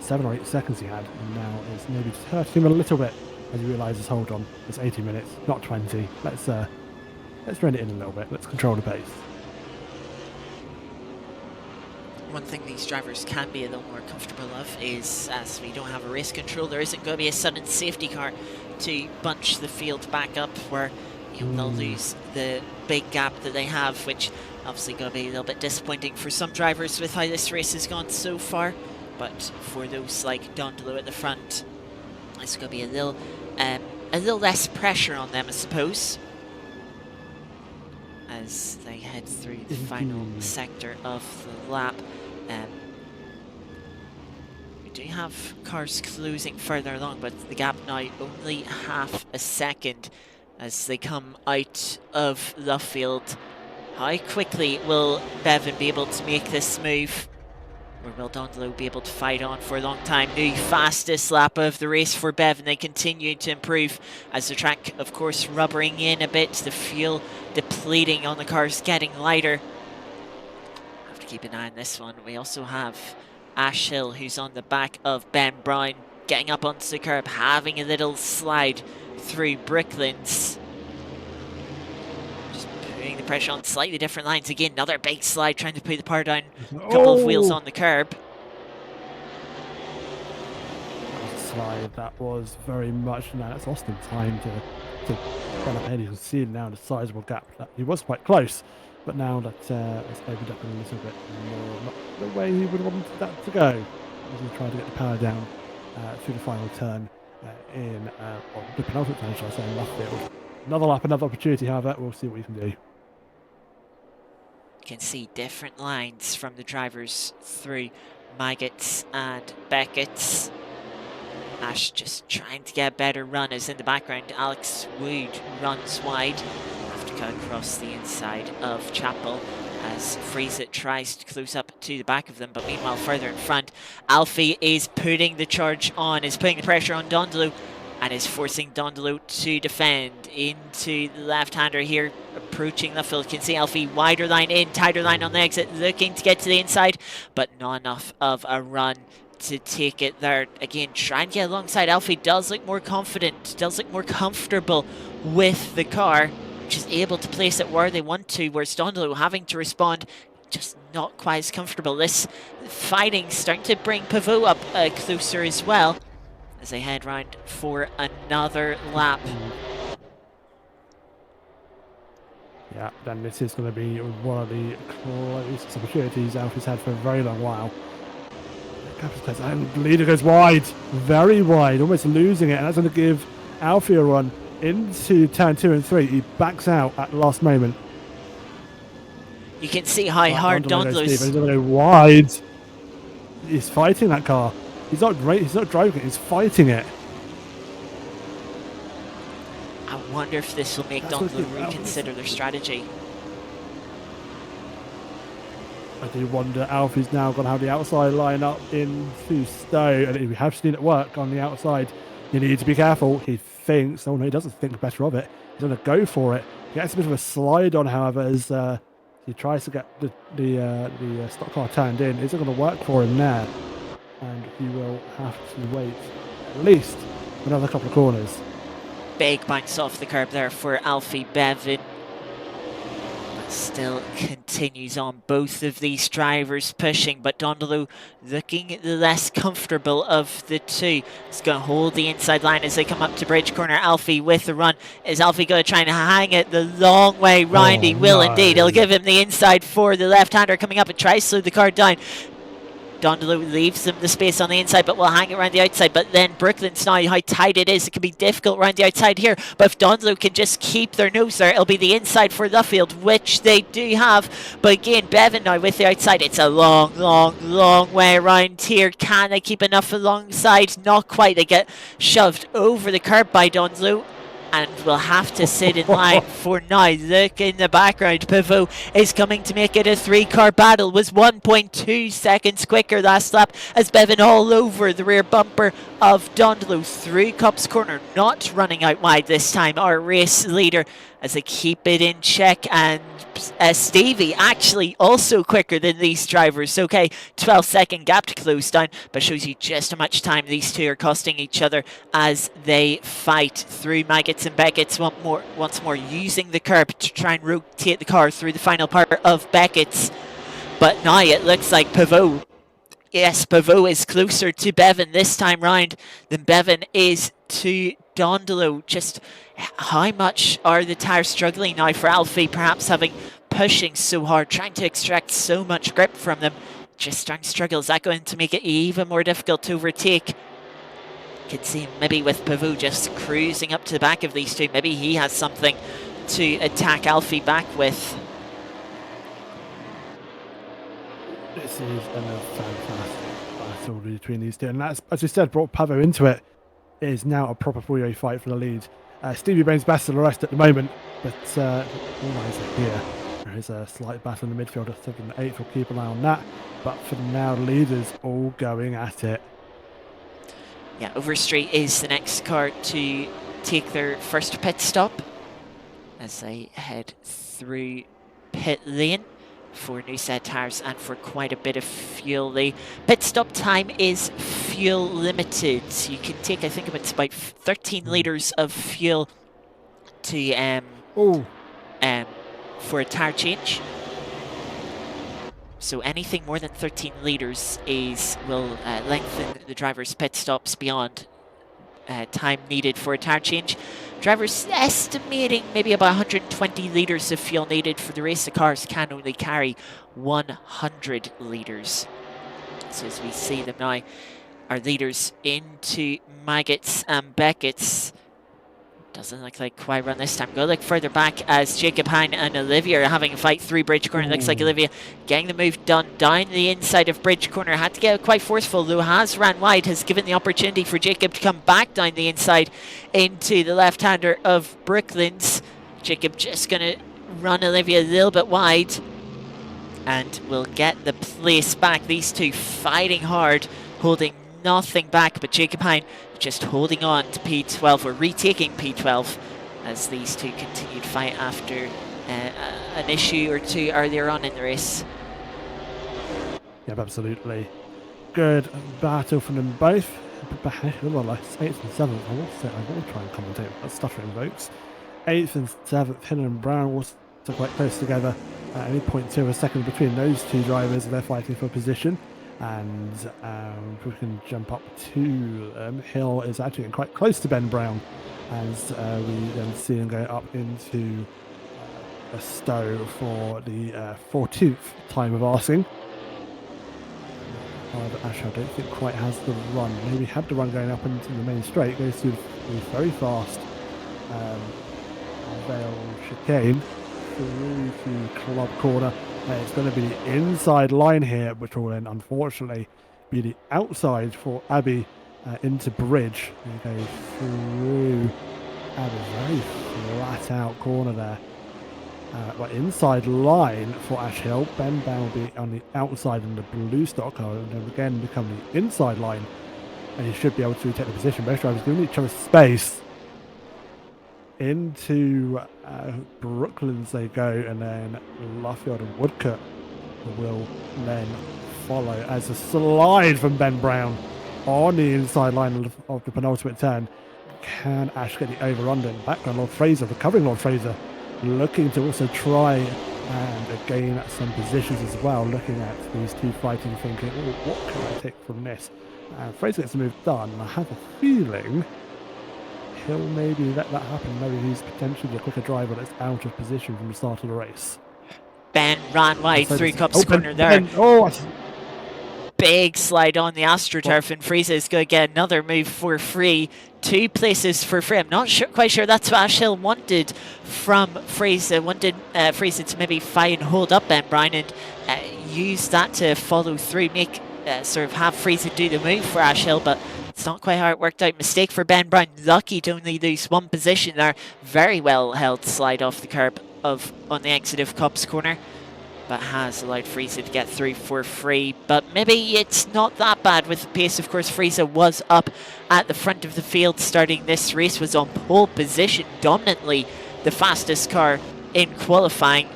7 or 8 seconds he had, and now it's maybe just hurting him a little bit as he realises, hold on, it's 80 minutes, not 20. Let's run it in a little bit. Let's control the pace. One thing these drivers can be a little more comfortable of is, as we don't have a race control, there isn't going to be a sudden safety car to bunch the field back up where they'll lose the big gap that they have, which obviously going to be a little bit disappointing for some drivers with how this race has gone so far. But for those like Dondolo at the front, it's going to be a little less pressure on them, I suppose. as they head through the final sector of the lap. We do have cars closing further along, but the gap now only half a second as they come out of the field. How quickly will Bevan be able to make this move? Or will Dondolo be able to fight on for a long time? The fastest lap of the race for Bevan. They continue to improve as the track, of course, rubbering in a bit. The fuel depleting on the cars, getting lighter. Have to keep an eye on this one. We also have Ash Hill, who's on the back of Ben Brown, getting up onto the curb, having a little slide through Brooklands. Putting the pressure on slightly different lines. Again, another big slide, trying to put the power down. A couple of wheels on the curb. That was a slide that was very much, now it's Austin time to run up ahead. You can see now the sizable gap. He was quite close, but now that it's opened up a little bit more, not the way he would want that to go. As he tried to get the power down through the final turn in, or the penultimate turn, shall I say, in left field. Another lap, another opportunity, however, we'll see what we can do. You can see different lines from the drivers through Maggots and Beckett's. Ash just trying to get a better run, as in the background Alex Wood runs wide. Have to cut across the inside of Chapel as Freezit tries to close up to the back of them, but meanwhile further in front, Alfie is putting the charge on, is putting the pressure on Dondolo, and is forcing Dondolo to defend into the left-hander here, approaching the field. Can see Alfie wider line in, tighter line on the exit, looking to get to the inside, but not enough of a run to take it there. Again, trying to get alongside. Alfie does look more confident, does look more comfortable with the car, which is able to place it where they want to, whereas Dondolo having to respond, just not quite as comfortable. This fighting starting to bring Pavot up closer as well, as they head round for another lap. Yeah, then this is going to be one of the closest opportunities Alfie's had for a very long while. And the leader goes wide, very wide, almost losing it, and that's going to give Alfie a run into turn 2 and 3. He backs out at the last moment. You can see how hard Dondolo's... He's going to go wide. He's fighting that car. He's not driving it, he's fighting it. I wonder if this will make Dondolo reconsider their strategy. I do wonder. Alfie's now going to have the outside line up into Stowe, and we have seen it work on the outside. You need to be careful. He thinks, oh no, he doesn't think better of it. He's going to go for it. He gets a bit of a slide on, however, as he tries to get the stock car turned in. Is it going to work for him there? And he will have to wait at least another couple of corners. Big bounce off the curb there for Alfie Bevan. Still continues on, both of these drivers pushing, but Dondolo looking the less comfortable of the two. He's going to hold the inside line as they come up to bridge corner. Alfie with the run. Is Alfie going to try and hang it the long way round? He will indeed. He'll give him the inside for the left-hander coming up and tries to slow the car down. Dondolo leaves them the space on the inside, but will hang it around the outside. But then Brooklands, now how tight it is, it can be difficult around the outside here. But if Dondolo can just keep their nose there, it'll be the inside for Luffield, which they do have. But again, Bevan now with the outside. It's a long, long, long way around here. Can they keep enough alongside? Not quite. They get shoved over the curb by Dondolo, and will have to sit in line for now. Look in the background, Pavot is coming to make it a 3-car battle. Was 1.2 seconds quicker last lap as Bevan all over the rear bumper of Dondolo through Cups Corner, not running out wide this time. Our race leader as they keep it in check, and Stevie actually also quicker than these drivers. Okay, 12-second gap to close down, but shows you just how much time these two are costing each other as they fight through Maggots and Beckett's once more using the curb to try and rotate the car through the final part of Beckett's. But now it looks like Pavot, yes, Pavot is closer to Bevan this time round than Bevan is to Dondolo. Just how much are the tyres struggling now for Alfie, perhaps pushing so hard, trying to extract so much grip from them, just starting to struggle. Is that going to make it even more difficult to overtake? Could see maybe with Pavot just cruising up to the back of these two, maybe he has something to attack Alfie back with. This is a fantastic battle between these two, and that's, as we said, brought Pavo into it. It is now a proper four-way fight for the lead. Stevie Bain's best to the rest at the moment, but all eyes are here. There is a slight battle in the midfield at 7th and 8th. We'll keep an eye on that. But for now, the leaders all going at it. Yeah, Overstreet is the next car to take their first pit stop as they head through pit lane for new set tyres and for quite a bit of fuel. The pit stop time is fuel limited. You can take, I think it's about 13 litres of fuel to for a tyre change. So anything more than 13 litres will lengthen the driver's pit stops beyond time needed for a tyre change. Drivers estimating maybe about 120 litres of fuel needed for the race. The cars can only carry 100 litres. So as we see them now, our leaders into Maggots and Beckett's. Doesn't look like quite run this time. Go look further back as Jacob Hein and Olivia are having a fight through Bridge Corner. Looks like Olivia getting the move done down the inside of Bridge Corner. Had to get quite forceful, though has ran wide, has given the opportunity for Jacob to come back down the inside into the left-hander of Brooklands. Jacob just going to run Olivia a little bit wide and will get the place back. These two fighting hard, holding nothing back, but Jacob Hein just holding on to P12 or retaking P12 as these two continued fight after an issue or two earlier on in the race. Yep, absolutely. Good battle from them both. Well, like 8th and 7th, I will try and commentate that stuttering folks. 8th and 7th, Hill and Brown also quite close together. Only 0.2 of a second between those two drivers. They're fighting for position. And we can jump up to Hill is actually getting quite close to Ben Brown as we then see him go up into a Stowe for the 14th time of asking. However, Ash, I don't think quite has the run. Maybe had the run going up into the main straight. Goes through the very fast Vale chicane through to Club Corner. It's going to be the inside line here, which will then unfortunately be the outside for Abby into Bridge. And go through Abby, very flat out corner there. But inside line for Ash Hill. Ben Brown will be on the outside in the blue Stockcar, and then again become the inside line. And he should be able to take the position. Both drivers giving each other space. Into Brooklands they go, and then Luffield and Woodcote will then follow as a slide from Ben Brown on the inside line of the penultimate turn. Can Ash get the over-under? Background Lord Fraser, recovering Lord Fraser, looking to also try and gain some positions as well, looking at these two fighting, thinking, oh, what can I take from this? Fraser gets the move done, and I have a feeling he'll maybe let that happen. Maybe he's potentially a quicker driver that's out of position from the start of the race. Ben ran wide through Cup's corner there. Big slide on the AstroTurf, and Fraser is going to get another move for free. 2 places for free. I'm not quite sure that's what Ash Hill wanted from Fraser. Wanted Fraser to maybe fight and hold up Ben Brown and use that to follow through, make sort of have Fraser do the move for Ash Hill, but it's not quite how it worked out. Mistake for Ben Brown. Lucky to only lose 1 position there. Very well held slide off the curb on the exit of Cup's corner, but has allowed Fraser to get through for free. But maybe it's not that bad with the pace. Of course, Fraser was up at the front of the field starting this race, was on pole position, dominantly the fastest car in qualifying.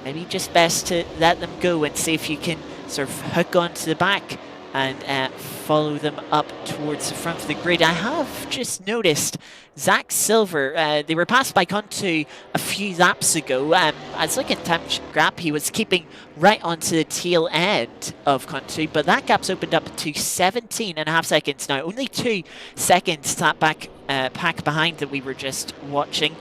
Maybe just best to let them go and see if you can sort of hook onto the back and follow them up towards the front of the grid. I have just noticed Zach Silver, they were passed by Contu a few laps ago. I was looking at time gap, he was keeping right onto the tail end of Contu, but that gap's opened up to 17.5 seconds now. Only 2 seconds that pack behind that we were just watching.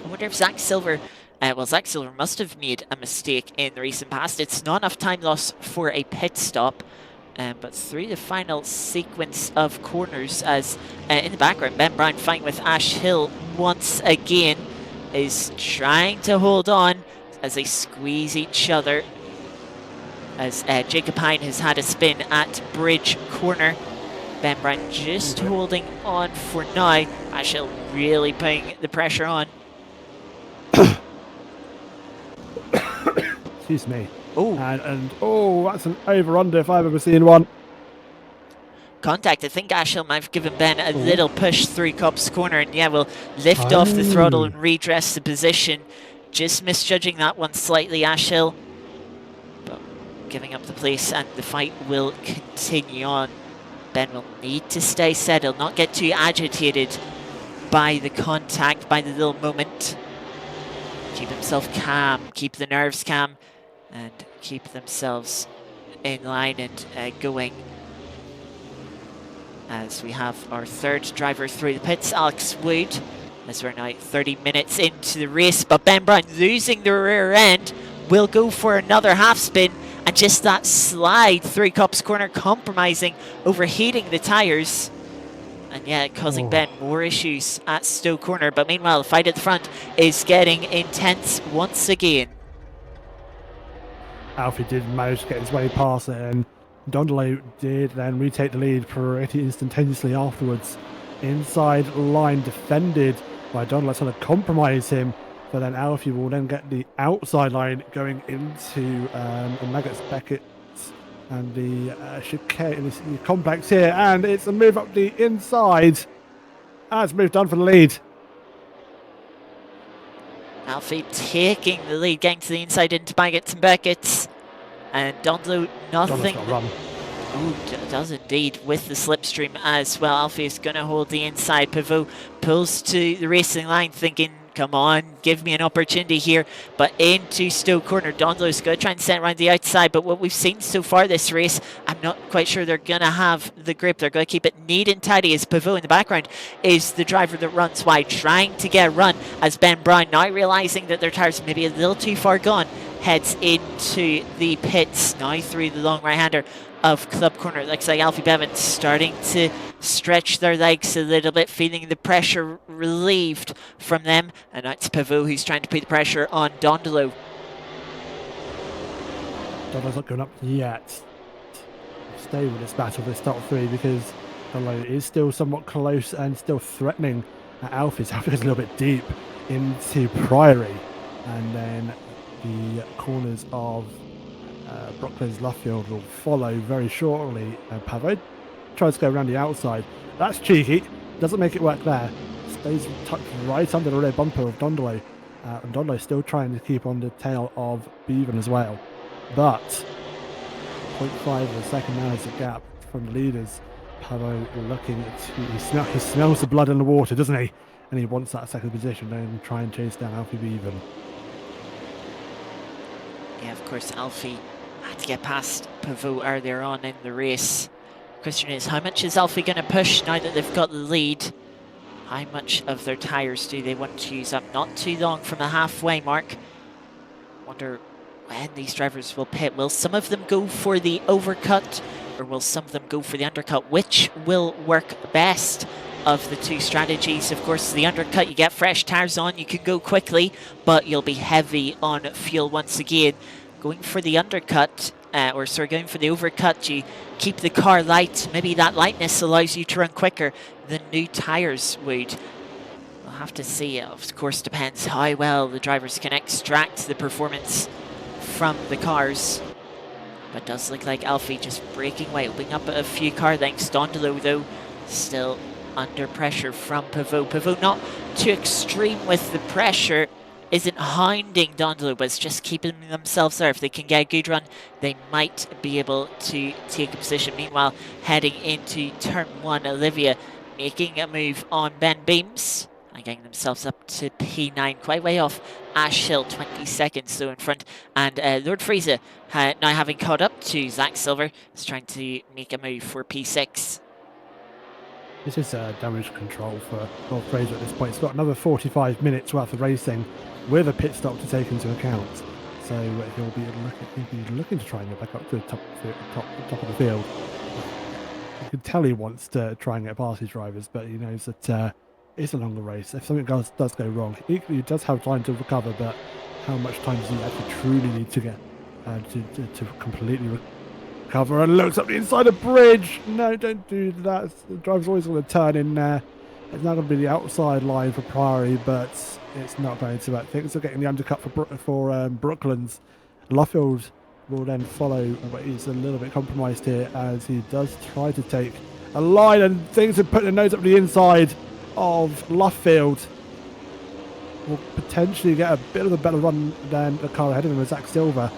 I wonder if Zach Silver well, Zach Silver must have made a mistake in the recent past. It's not enough time loss for a pit stop. But through the final sequence of corners, as in the background, Ben Brown fighting with Ash Hill once again, is trying to hold on as they squeeze each other. as Jacob Hine has had a spin at Bridge Corner. Ben Brown just holding on for now. Ashhill really putting the pressure on. Excuse me. Oh, And oh, that's an over-under if I've ever seen one. contact. I think Ashhill might have given Ben a little push through Cobb's Corner, and yeah, we'll lift off the throttle and redress the position. Just misjudging that one slightly, Ashhill, but giving up the place, and the fight will continue on. Ben will need to stay settled, not get too agitated by the contact, by the little moment. Keep himself calm, keep the nerves calm, and keep themselves in line and going. As we have our third driver through the pits, Alex Wood, as we're now 30 minutes into the race, but Ben Brown losing the rear end, will go for another half spin, and just that slide through Cobb's Corner, compromising, overheating the tyres, and yeah, causing Ben more issues at Stowe Corner. But meanwhile, the fight at the front is getting intense once again. Alfie did manage to get his way past it, and Dondolo did then retake the lead pretty instantaneously afterwards. Inside line defended by Dondolo, trying to compromise him, but then Alfie will then get the outside line going into Maggots Beckett and the chicane, the complex here, and it's a move up the inside. It's moved on for the lead. Alfie taking the lead, getting to the inside into Maggots and Beckett's, and Dondolo nothing. Oh, does indeed, with the slipstream as well. Alfie is going to hold the inside. Pivot pulls to the racing line, thinking, come on, give me an opportunity here. But into Stowe Corner, Dondolo's going to try and send around the outside. But what we've seen so far this race, I'm not quite sure they're going to have the grip. They're going to keep it neat and tidy, as Pivot in the background is the driver that runs wide, trying to get a run, as Ben Brown, now realising that their tyres may be a little too far gone, heads into the pits, now through the long right-hander of Club Corner. It looks like Alfie Bevan starting to stretch their legs a little bit, feeling the pressure relieved from them. And now it's Pivot who's trying to put the pressure on Dondolo. Dondolo's not going up yet. Stay with this battle for the start of three, because Dondolo is still somewhat close and still threatening at Alfie. Alfie goes a little bit deep into Priory, and then the corners of Brocklands Luffield will follow very shortly. Pavot tries to go around the outside. That's cheeky. Doesn't make it work there. Stays tucked right under the rear bumper of Dondolo. And Dondolo still trying to keep on the tail of Bevan as well. But 0.5 of a second now is a gap from the leaders. Pavot looking to... He smells the blood in the water, doesn't he? And he wants that second position and try and chase down Alfie Bevan. Yeah, of course, Alfie had to get past Pivot earlier on in the race. Question is, how much is Alfie going to push now that they've got the lead? How much of their tyres do they want to use up? Not too long from the halfway mark. Wonder when these drivers will pit. Will some of them go for the overcut, or will some of them go for the undercut? Which will work best of the two strategies? Of course, the undercut, you get fresh tyres on, you can go quickly, but you'll be heavy on fuel once again. Going for the undercut, going for the overcut, you keep the car light. Maybe that lightness allows you to run quicker than new tyres would. We'll have to see. It of course depends how well the drivers can extract the performance from the cars. But it does look like Alfie just breaking away, opening up a few car lengths. Dondolo, though, still under pressure from Pivot. Pivot not too extreme with the pressure, isn't hounding Dondolo, but it's just keeping themselves there. If they can get a good run, they might be able to take a position. Meanwhile, heading into turn one, Olivia making a move on Ben Beams and getting themselves up to P9, quite way off Ashhill, 20 seconds so in front. And Lord Fraser, now having caught up to Zach Silver, is trying to make a move for P6. This is damage control for Lord Fraser at this point. It's got another 45 minutes worth of racing with a pit stop to take into account. So he'll be looking to try and get back up to the top of the field. You can tell he wants to try and get past his drivers, but he knows that it's a longer race. If something does go wrong, he does have time to recover, but how much time does he actually truly need to get to completely recover, and looks up the inside of the bridge. No, don't do that. The driver's always going to turn in there. It's not going to be the outside line for Priory, but it's not going to. Things are getting the undercut for Brooklands. Luffield will then follow, but he's a little bit compromised here as he does try to take a line, and things are putting a nose up the inside of Luffield. Will potentially get a bit of a better run than the car ahead of him with Zach Silver.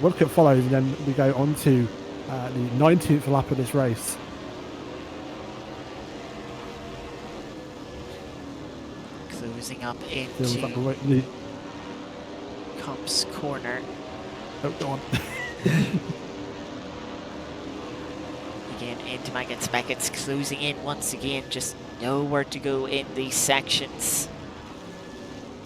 Woodcock follows, and then we go on to the 19th lap of this race. Closing up into Comp's corner. Oh, go on. Again, into Maggotts. Beckett's closing in once again, just nowhere to go in these sections.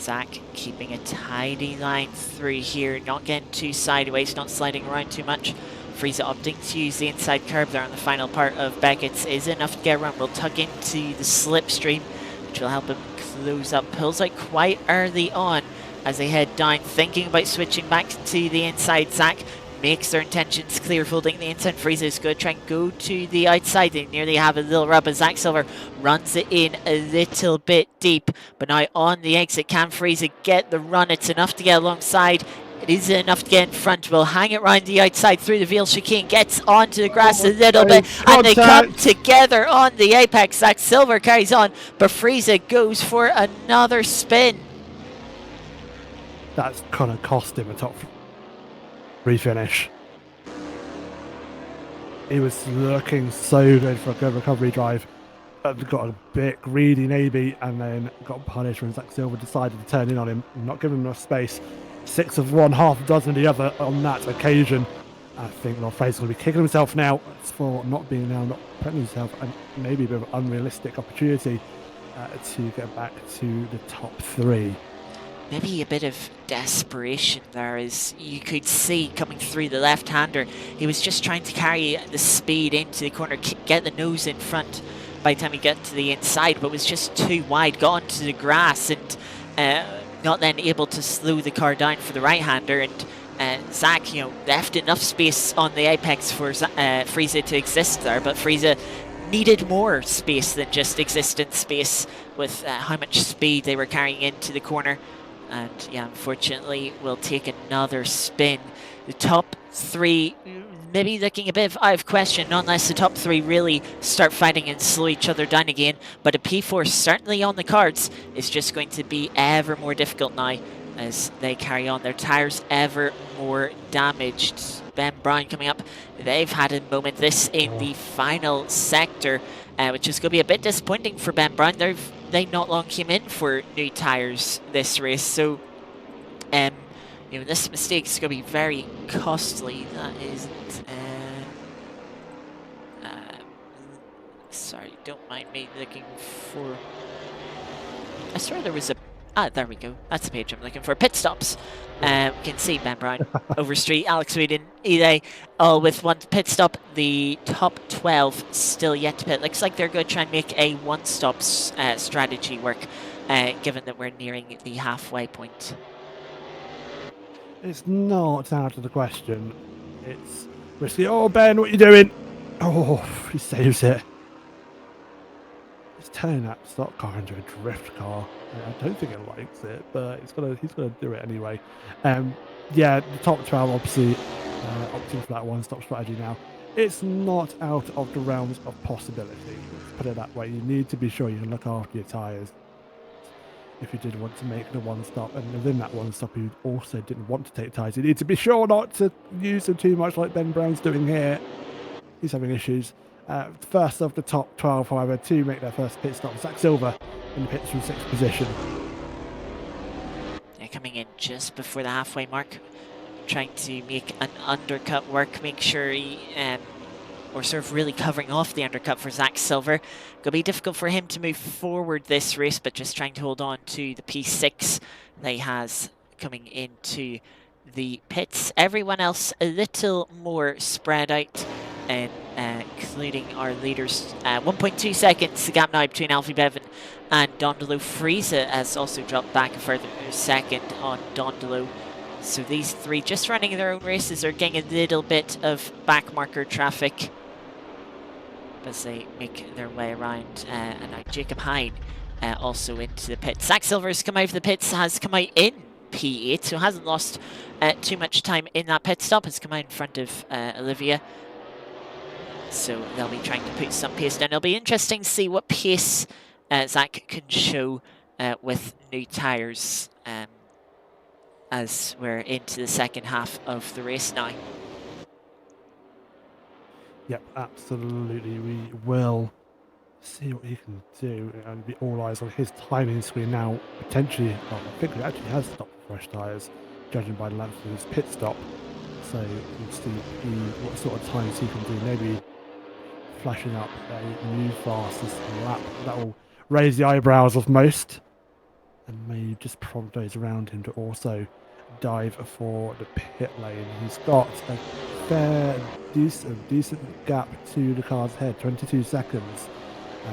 Zach keeping a tidy line through here, not getting too sideways, not sliding around too much. Friese opting to use the inside curb there on the final part of Beckett's is enough to get around. Will tuck into the slipstream, which will help him close up. Pulls out quite early on as they head down, thinking about switching back to the inside. Zach makes their intentions clear, folding the inside. Friese is going to try and go to the outside. They nearly have a little rub as Zach Silver runs it in a little bit deep. But now on the exit, can Friese get the run? It's enough to get alongside. It is enough to get in front. Will hang it round the outside through the Veal chicane, gets onto the grass a little bit, and they come together on the apex. Zach Silver carries on, but Friese goes for another spin. That's kind of cost him a top three finish. He was looking so good for a good recovery drive. Got a bit greedy maybe, and then got punished when Zach Silver decided to turn in on him, not giving him enough space. 6 of one, half a dozen of the other on that occasion. I think Rob Fraser's going to be kicking himself now for not putting himself, and maybe a bit of an unrealistic opportunity to get back to the top 3. Maybe a bit of desperation there, as you could see coming through the left-hander. He was just trying to carry the speed into the corner, get the nose in front by the time he got to the inside, but was just too wide, got onto the grass, and not then able to slow the car down for the right-hander. And Zach, left enough space on the apex for Friese to exist there, but Friese needed more space than just existence space with how much speed they were carrying into the corner. And yeah, unfortunately, we'll take another spin. The top 3 maybe looking a bit out of question unless the top 3 really start fighting and slow each other down again. But a P4 certainly on the cards is just going to be ever more difficult now as they carry on. Their tyres ever more damaged. Ben Brown coming up. They've had a moment this in the final sector, which is going to be a bit disappointing for Ben Brown. They not long came in for new tyres this race, so this mistake is going to be very costly. That isn't. Sorry, don't mind me looking for. I swear there was a. There we go. That's the page I'm looking for. Pit stops. We can see Ben Brown, Overstreet, Alex Whedon, Eli, all with one pit stop. The top 12 still yet to pit. Looks like they're going to try and make a one-stop strategy work, given that we're nearing the halfway point. It's not out of the question. It's risky. Oh, Ben, what are you doing? Oh, he saves it. He's turning that Stockcar into a drift car. I don't think it likes it, but he's gonna do it anyway. Yeah, the top 12 obviously opting for that one-stop strategy now. It's not out of the realms of possibility. Let's put it that way. You need to be sure you can look after your tyres if you did want to make the one-stop, and within that one-stop you also didn't want to take tyres. You need to be sure not to use them too much like Ben Brown's doing here. He's having issues. First of the top 12, however, to make their first pit stop, Zach Silver in the pits from 6th position. They're coming in just before the halfway mark, trying to make an undercut work, make sure he, or sort of really covering off the undercut for Zach Silver. Gonna be difficult for him to move forward this race, but just trying to hold on to the P6 that he has coming into the pits. Everyone else a little more spread out, and including our leaders. 1.2 seconds, the gap now between Alfie Bevan and Dondolo. Friese has also dropped back a further second on Dondolo. So these three just running their own races are getting a little bit of backmarker traffic as they make their way around. And now Jacob Hein also into the pits. Zach Silver's come out of the pits, has come out in P8, so hasn't lost too much time in that pit stop. Has come out in front of Olivia. So they'll be trying to put some pace down. It'll be interesting to see what pace Zach can show with new tyres as we're into the second half of the race now. Yep, absolutely. We will see what he can do, and be all eyes on his timing screen now. Potentially, well, I think he actually has stopped for fresh tyres, judging by the length of his pit stop. So we'll see what sort of times he can do. Maybe flashing up a new fastest lap. That will raise the eyebrows of most, and may just prompt those around him to also dive for the pit lane. He's got a fair, decent gap to the car's ahead, 22 seconds.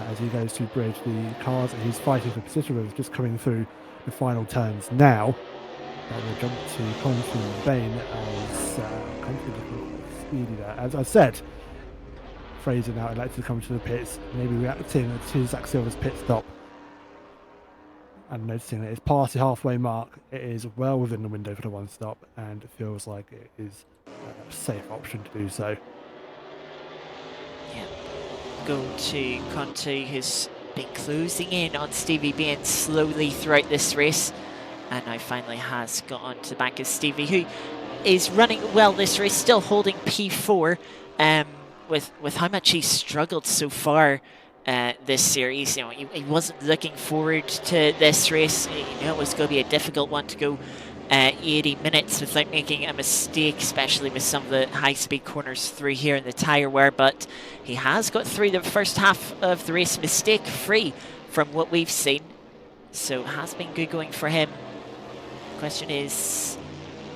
As he goes to bridge, the cars that he's fighting for position with just coming through the final turns now. We'll jump to Conti Bain as Conti looking speedy there. As I said, Fraser now elected to come to the pits, maybe reacting to Zach Silver's pit stop and noticing that it's past the halfway mark. It is well within the window for the one stop, and it feels like it is a safe option to do so. Yeah. Go to Conti, who's been closing in on Stevie Bain slowly throughout this race, and now finally has got onto the back of Stevie, who is running well this race, still holding P4 with how much he's struggled so far this series. You know, he wasn't looking forward to this race. You know, it was going to be a difficult one to go 80 minutes without making a mistake, especially with some of the high-speed corners through here in the tyre wear, but he has got through the first half of the race mistake-free from what we've seen, so it has been good going for him. Question is,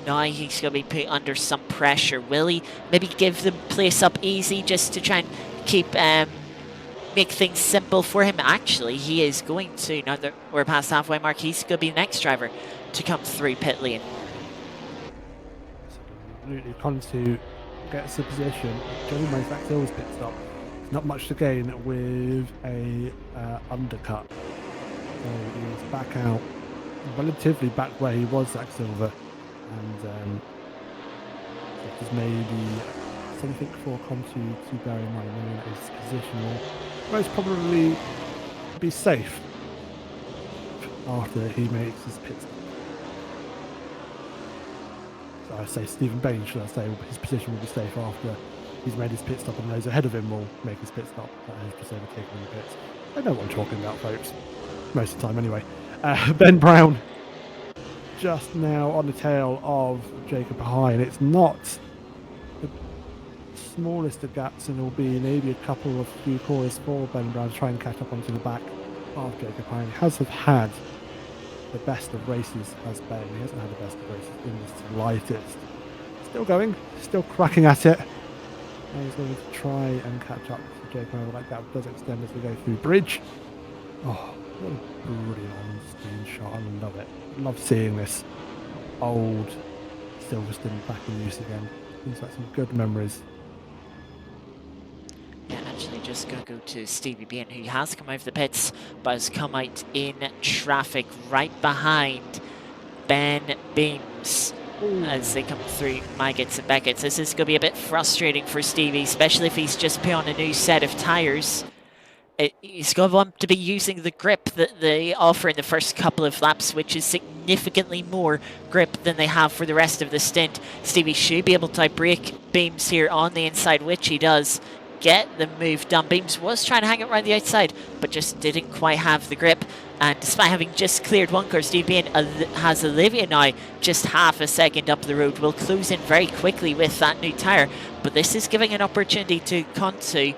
now he's going to be put under some pressure. Will he maybe give the place up easy just to try and keep make things simple for him? Actually, he is going to, now that we're past halfway mark, he's going to be the next driver to come through pit lane. Absolutely. Conti gets the position. Judging by Zach Silver's pit stop, there's not much to gain with a undercut. So he's back out, relatively back where he was, Zach Silver, and so there's maybe something for Conti to bear in mind when his position will most probably be safe after he makes his pit stop. So I say Stephen Bain, should I say, his position will be safe after he's made his pit stop, and those ahead of him will make his pit stop. That has just overtaken the pits. I know what I'm talking about, folks. Most of the time, anyway. Ben Brown just now on the tail of Jacob Hein. It's not the smallest of gaps, and it'll be maybe a couple of few corners for Ben Brown to try and catch up onto the back of Jacob Hein. He has had the best of races, as Ben. He hasn't had the best of races in the slightest. Still going, still cracking at it. And he's going to try and catch up to Jacob Hein. That gap does extend as we go through bridge. Oh, what a brilliant on-screen shot. I love it. Love seeing this old Silverstone back in use again. Seems like some good memories. Yeah, actually just going to go to Stevie Bain, who has come out of the pits, but has come out in traffic right behind Ben Beams as they come through Maggots and Beckett's. This is going to be a bit frustrating for Stevie, especially if he's just put on a new set of tyres. He's going to want to be using the grip that they offer in the first couple of laps, which is significantly more grip than they have for the rest of the stint. Stevie should be able to outbrake Beams here on the inside, which he does. Get the move done. Beams was trying to hang it around the outside, but just didn't quite have the grip. And despite having just cleared one car, Stevie Bain has Olivia now just half a second up the road. Will close in very quickly with that new tyre, but this is giving an opportunity to Conti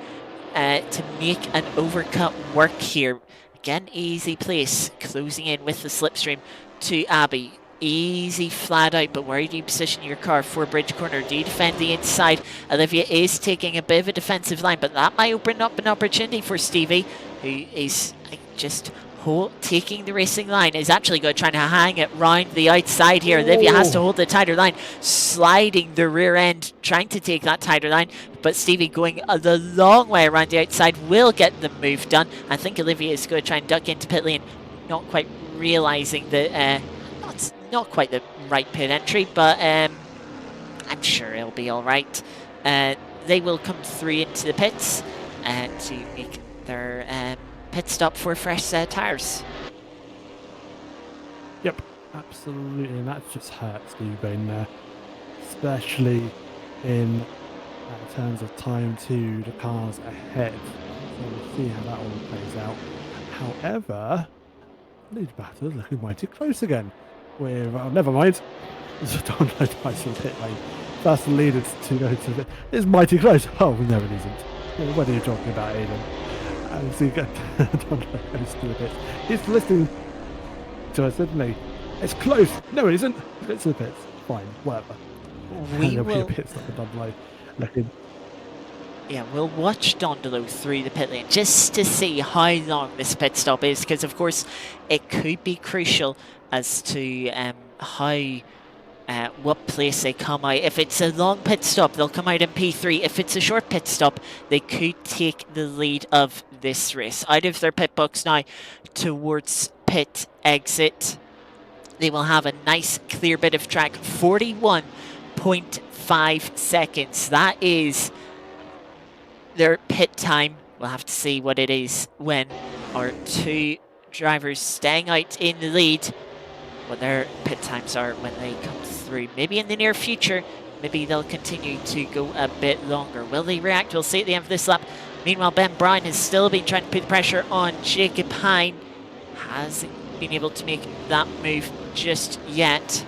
to make an overcut work here. Again, easy place, closing in with the slipstream to Abby. Easy flat out, but where do you position your car for bridge corner? Do you defend the inside? Olivia is taking a bit of a defensive line, but that might open up an opportunity for Stevie, who is just taking the racing line, is actually going to try to hang it round the outside here. Olivia has to hold the tighter line, sliding the rear end, trying to take that tighter line, but Stevie going the long way around the outside will get the move done. I think Olivia is going to try and duck into pit lane, not quite realising that that's not quite the right pit entry, but I'm sure it'll be all right. They will come through into the pits to make their pit stop for fresh tyres. Yep, absolutely, and that just hurts Steve Bain there, especially in terms of time to the cars ahead. So we'll see how that all plays out. However, lead battle looking mighty close again. With never mind. Don't know twice in pit lane. That's the leader to go to the. It's mighty close. Oh, no, it isn't. What are you talking about, Aiden? And so you get Don goes to the pit. He's listening to us, isn't he? It's close. No, it isn't. It's the pits. Fine, whatever. We will will. Be a pit stop for Don looking. Yeah, we'll watch Dondolo through the pit lane just to see how long this pit stop is, because of course it could be crucial as to how what place they come out. If it's a long pit stop, they'll come out in P3. If it's a short pit stop, they could take the lead of this race. Out of their pit box now towards pit exit. They will have a nice clear bit of track, 41.5 seconds. That is their pit time. We'll have to see what it is when our two drivers staying out in the lead, what their pit times are when they come through. Maybe in the near future, maybe they'll continue to go a bit longer. Will they react? We'll see at the end of this lap. Meanwhile, Ben Brown has still been trying to put the pressure on Jacob Hine. Hasn't been able to make that move just yet.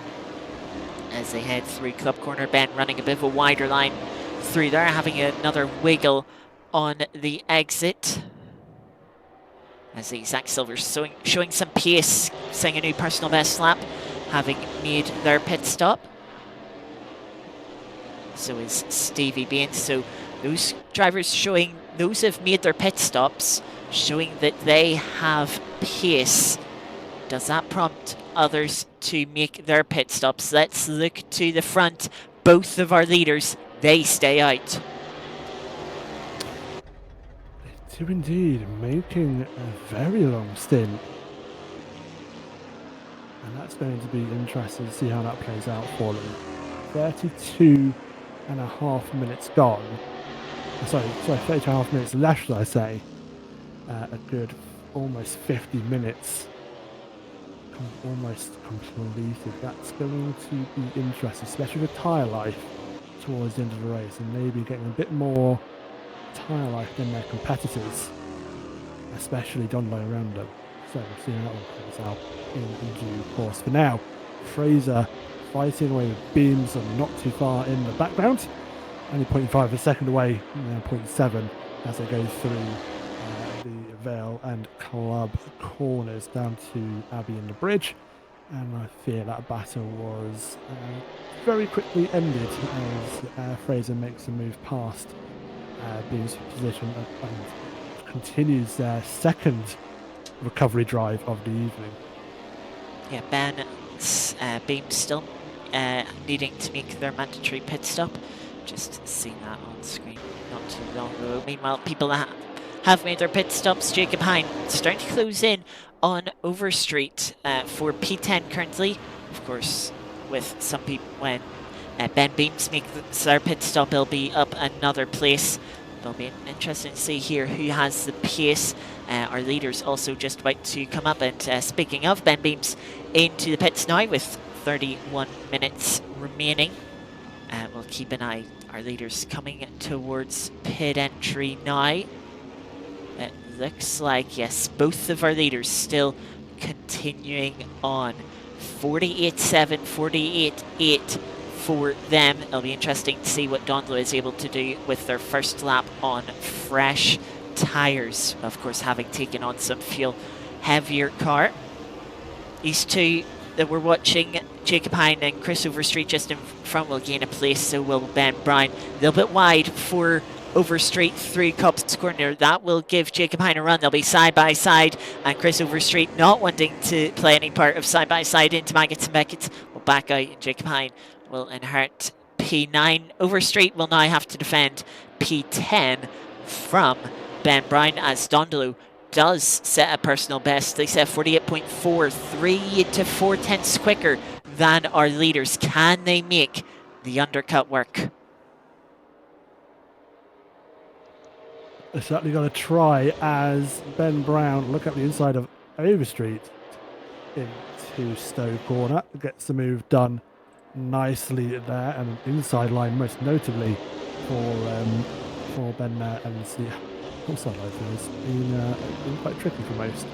As they head through Club Corner, Ben running a bit of a wider line through there, having another wiggle on the exit. As the Zach Silver showing some pace, setting a new personal best lap, having made their pit stop. So is Stevie Bain. So those drivers showing, those have made their pit stops, showing that they have pace. Does that prompt others to make their pit stops? Let's look to the front. Both of our leaders, they stay out. They do indeed, making a very long stint. And that's going to be interesting to see how that plays out for them. 32.5 minutes gone. Sorry, 32.5 minutes left, should I say. A good almost 50 minutes almost completed. That's going to be interesting, especially with tyre life towards the end of the race, and maybe getting a bit more tyre life than their competitors, especially Donlow around them. So we'll see how that one plays out in due course. For now, Fraser fighting away with Beams and not too far in the background, only 0.5 a second away, 0.7 as they go through the Vale and Club corners down to Abbey and the Bridge. And I fear that battle was very quickly ended as Fraser makes a move past Beam's position and continues their second recovery drive of the evening. Yeah, Ben, Beam still needing to make their mandatory pit stop. Just seeing that on screen not too long ago. Meanwhile, people that have made their pit stops, Jacob Hine starting to close in on Overstreet for P10 currently. Of course, with some people, when Ben Beams makes their pit stop, he'll be up another place. It'll be interesting to see here who has the pace. Our leaders also just about to come up. And speaking of Ben Beams, into the pits now with 31 minutes remaining. We'll keep an eye. Our leaders coming towards pit entry now. It looks like, yes, both of our leaders still continuing on. 48.7, 48.8 for them. It'll be interesting to see what Donlow is able to do with their first lap on fresh tyres. Of course, having taken on some fuel heavier car. These two that we're watching, Jacob Hine and Chris Overstreet just in front, will gain a place, so will Ben Brown. A little bit wide for Overstreet through Cobb's Corner. That will give Jacob Hein a run. They'll be side by side, and Chris Overstreet not wanting to play any part of side by side into Maggots and Beckett will back out, and Jacob Hein will inherit P9. Overstreet will now have to defend P10 from Ben Brown as Dondolo does set a personal best. They set 48.4, 3 to 4 tenths quicker than our leaders. Can they make the undercut work? They're certainly going to try as Ben Brown look at the inside of Overstreet into Stowe corner. Gets the move done nicely there, and an inside line most notably for Ben Evans. The outside line has been quite tricky for most,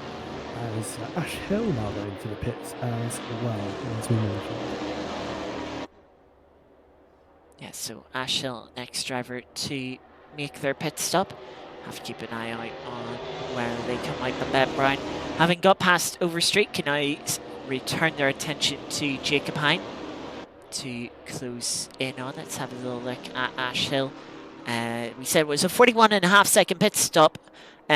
as Ash Hill now going to the pits as well, as we mentioned. Yeah, so Ash Hill, next driver to make their pit stop. Have to keep an eye out on where they come out. But Ben Brown, having got past Overstreet, can now return their attention to Jacob Hein to close in on. Let's have a little look at Ash Hill. We said it was a 41.5-second pit stop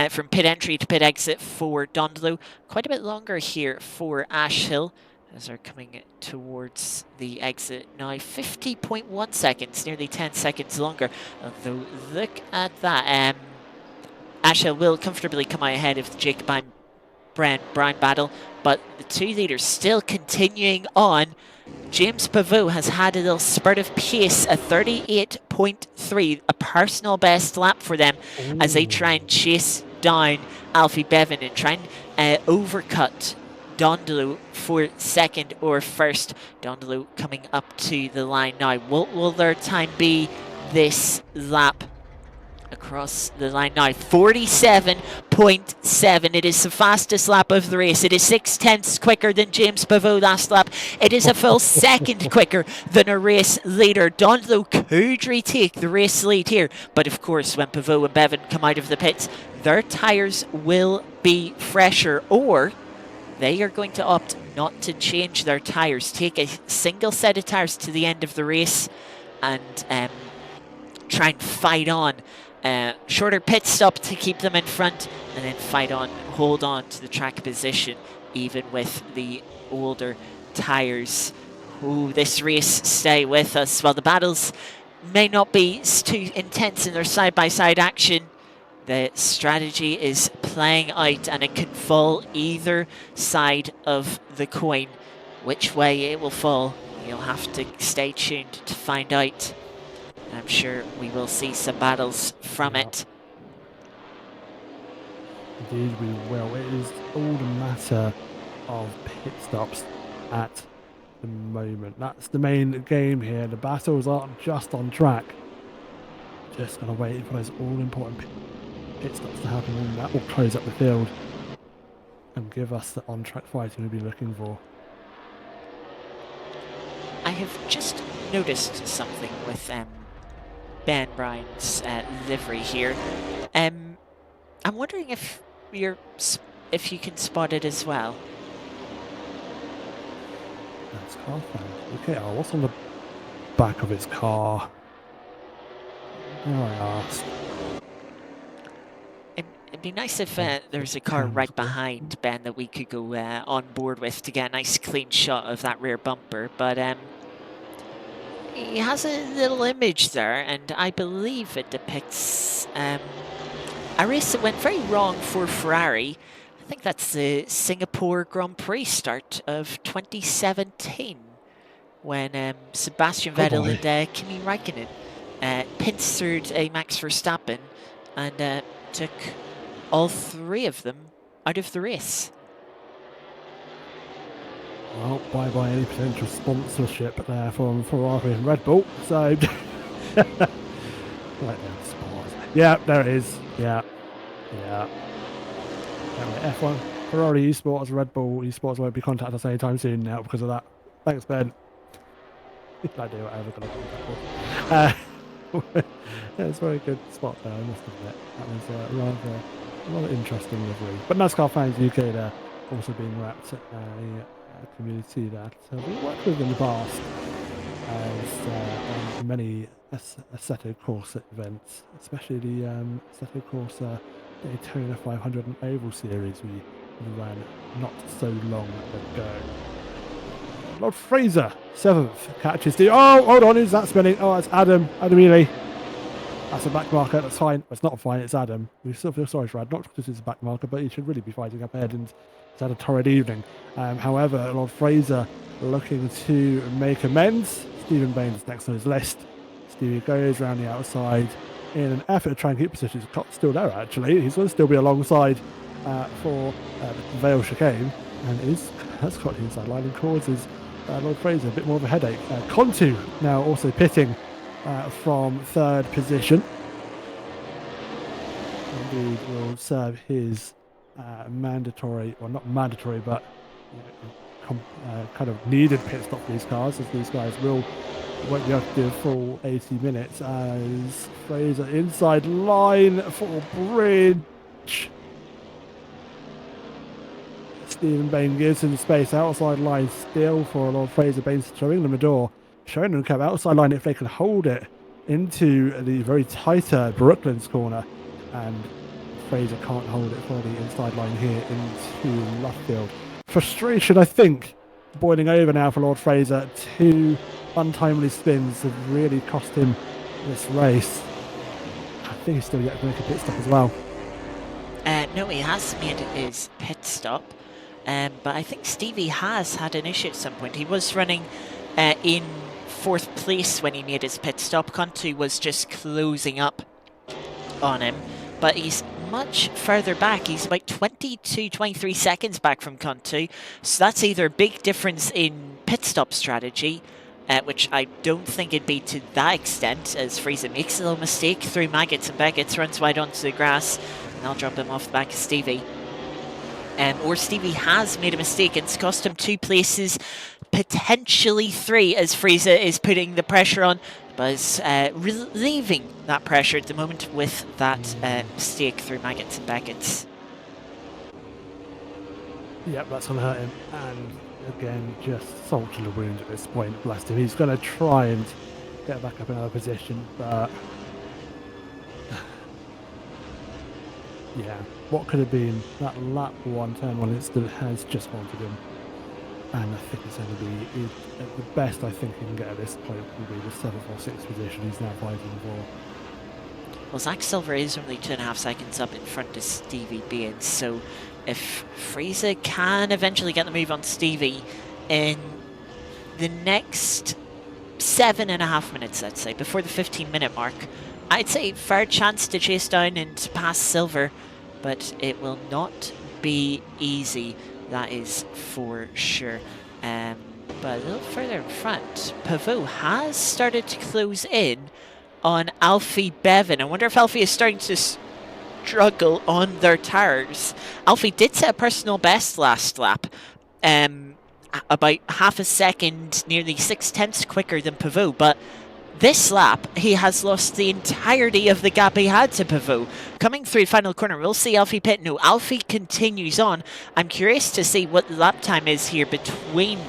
from pit entry to pit exit for Dondolo. Quite a bit longer here for Ash Hill as they're coming towards the exit now. 50.1 seconds, nearly 10 seconds longer. Although, look at that. Ash Hill will comfortably come out ahead of the Jacob Brown battle, but the two leaders still continuing on. James Pavot has had a little spurt of pace, a 38.3, a personal best lap for them. Ooh. As they try and chase down Alfie Bevan and try and overcut Dondolo for second or first. Dondolo coming up to the line now. What will their time be this lap? Across the line now, 47.7. It is the fastest lap of the race. It is 6 tenths quicker than James Pavot last lap. It is a full second quicker than a race leader. Dondolo could retake the race lead here, but of course when Pavot and Bevan come out of the pits, their tyres will be fresher, or they are going to opt not to change their tyres, take a single set of tyres to the end of the race and try and fight on. Shorter pit stop to keep them in front, and then fight on, hold on to the track position, even with the older tyres. Ooh, this race stay with us. While the battles may not be too intense in their side-by-side action, the strategy is playing out, and it can fall either side of the coin. Which way it will fall, you'll have to stay tuned to find out. I'm sure we will see some battles from it. Indeed we will. It is all a matter of pit stops at the moment. That's the main game here. The battles aren't just on track. Just going to wait for those all-important pit stops to happen, and that will close up the field and give us the on-track fighting we'll be looking for. I have just noticed something with Ben Brown's livery here. I'm wondering if you can spot it as well. That's car found. Okay, what's on the back of his car? May I ask? It'd be nice if there's a car right behind Ben that we could go on board with to get a nice clean shot of that rear bumper, but he has a little image there, and I believe it depicts a race that went very wrong for Ferrari. I think that's the Singapore Grand Prix start of 2017, when Sebastian Vettel and Kimi Räikkönen pincered a Max Verstappen and took all three of them out of the race. Well, bye-bye any potential sponsorship there from Ferrari and Red Bull, so... Right there, sports. Yeah, there it is. Yeah. F1, Ferrari Esports, Red Bull Esports won't be contacted us anytime soon now because of that. Thanks, Ben. I do whatever going to contact us. Yeah, it's a very good spot there, I must admit. That was rather interesting livery. But NASCAR Fans UK there, also being wrapped at a community that we worked with in the past. as on many Assetto Corsa events, especially the Assetto Corsa Daytona 500 and Oval Series we ran not so long ago. Lord Fraser, 7th, catches the... Oh, hold on, who's that spinning? Oh, it's Adam Ely. That's a back marker, that's fine. Well, it's not fine, it's Adam. We still feel sorry for Adam, not because it's a back marker, but he should really be fighting up ahead, and he's had a torrid evening. However, Lord Fraser looking to make amends. Stephen Bain's next on his list. Stevie goes around the outside in an effort to try and keep position. He's still there, actually. He's going to still be alongside for the Vale chicane, and has got the inside line and causes Lord Fraser a bit more of a headache. Contu now also pitting from 3rd position. Indeed, will serve his mandatory, well, not mandatory, but kind of needed pit stop for these cars, as these guys won't be able to do a full 80 minutes. As Fraser inside line for bridge. Stephen Bain gives him space outside line still for Lord Fraser. Bain's showing them a door, showing them kind of outside line if they can hold it into the very tighter Brooklands corner, and Fraser can't hold it for the inside line here into Luffield. Frustration, I think, boiling over now for Lord Fraser. 2 untimely spins have really cost him this race. I think he's still yet to make a pit stop as well. No, he has made his pit stop. But I think Stevie has had an issue at some point. He was running in 4th place when he made his pit stop. Contu was just closing up on him, but he's much further back. He's about 23 seconds back from Contu, so that's either a big difference in pit stop strategy, which I don't think it'd be to that extent, as Fraser makes a little mistake through Maggots and Beggots, runs wide onto the grass, and I'll drop him off the back of Stevie. Or Stevie has made a mistake and it's cost him 2 places, potentially 3, as Fraser is putting the pressure on, but is relieving that pressure at the moment with that mistake through Maggots and Beggots. Yep, that's going to hurt him. And again, just salt to the wound at this point. Blast him. He's going to try and get back up in another position, but yeah, what could have been that lap 1, turn 1 incident has just haunted him. And I think it's going to be, at the best I think he can get at this point will be the 7th or 6th position he's now fighting for. Well, Zach Silver is only 2.5 seconds up in front of Stevie Bain, so if Fraser can eventually get the move on Stevie in the next 7.5 minutes, let's say, before the 15-minute mark, I'd say fair chance to chase down and pass Silver, but it will not be easy, that is for sure. But a little further in front, Pavot has started to close in on Alfie Bevan. I wonder if Alfie is starting to struggle on their tires. Alfie did set a personal best last lap, about half a second, nearly 6/10 quicker than Pavot, but this lap, he has lost the entirety of the gap he had to Pavot. Coming through the final corner, we'll see Alfie pit. No, Alfie continues on. I'm curious to see what lap time is here between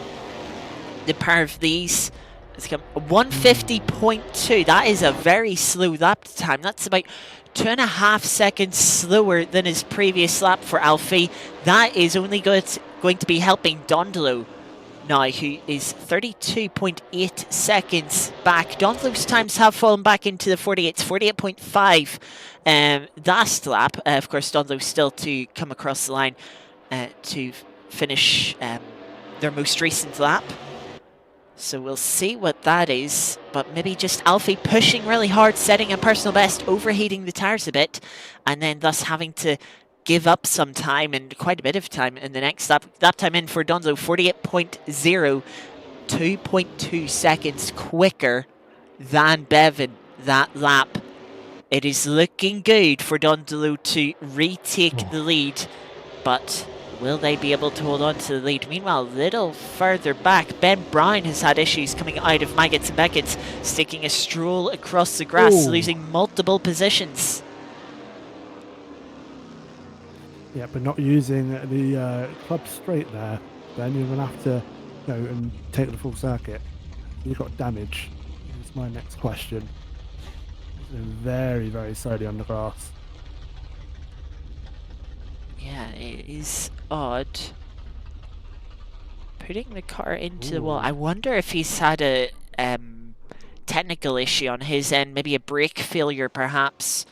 the pair of these. It's 150.2. That is a very slow lap time. That's about 2.5 seconds slower than his previous lap for Alfie. That is only going to be helping Dondolo now, who is 32.8 seconds back. Dondolo's times have fallen back into the 48s, 48.5 last lap. Of course, Dondolo still to come across the line to finish their most recent lap. So we'll see what that is, but maybe just Alfie pushing really hard, setting a personal best, overheating the tyres a bit, and then thus having to give up some time, and quite a bit of time in the next lap. Lap time in for Dondolo, 48.0, 2.2 seconds quicker than Bevan that lap. It is looking good for Dondolo to retake the lead, but will they be able to hold on to the lead? Meanwhile, a little further back, Ben Brown has had issues coming out of Maggots and Beggots, sticking a stroll across the grass, losing multiple positions. Yeah, but not using the club straight there. Then you're going to have to go and take the full circuit. You got damage? Is my next question. It's been very, very slowly on the grass. Yeah, it is odd. Putting the car into the wall. Ooh. I wonder if he's had a technical issue on his end, maybe a brake failure perhaps.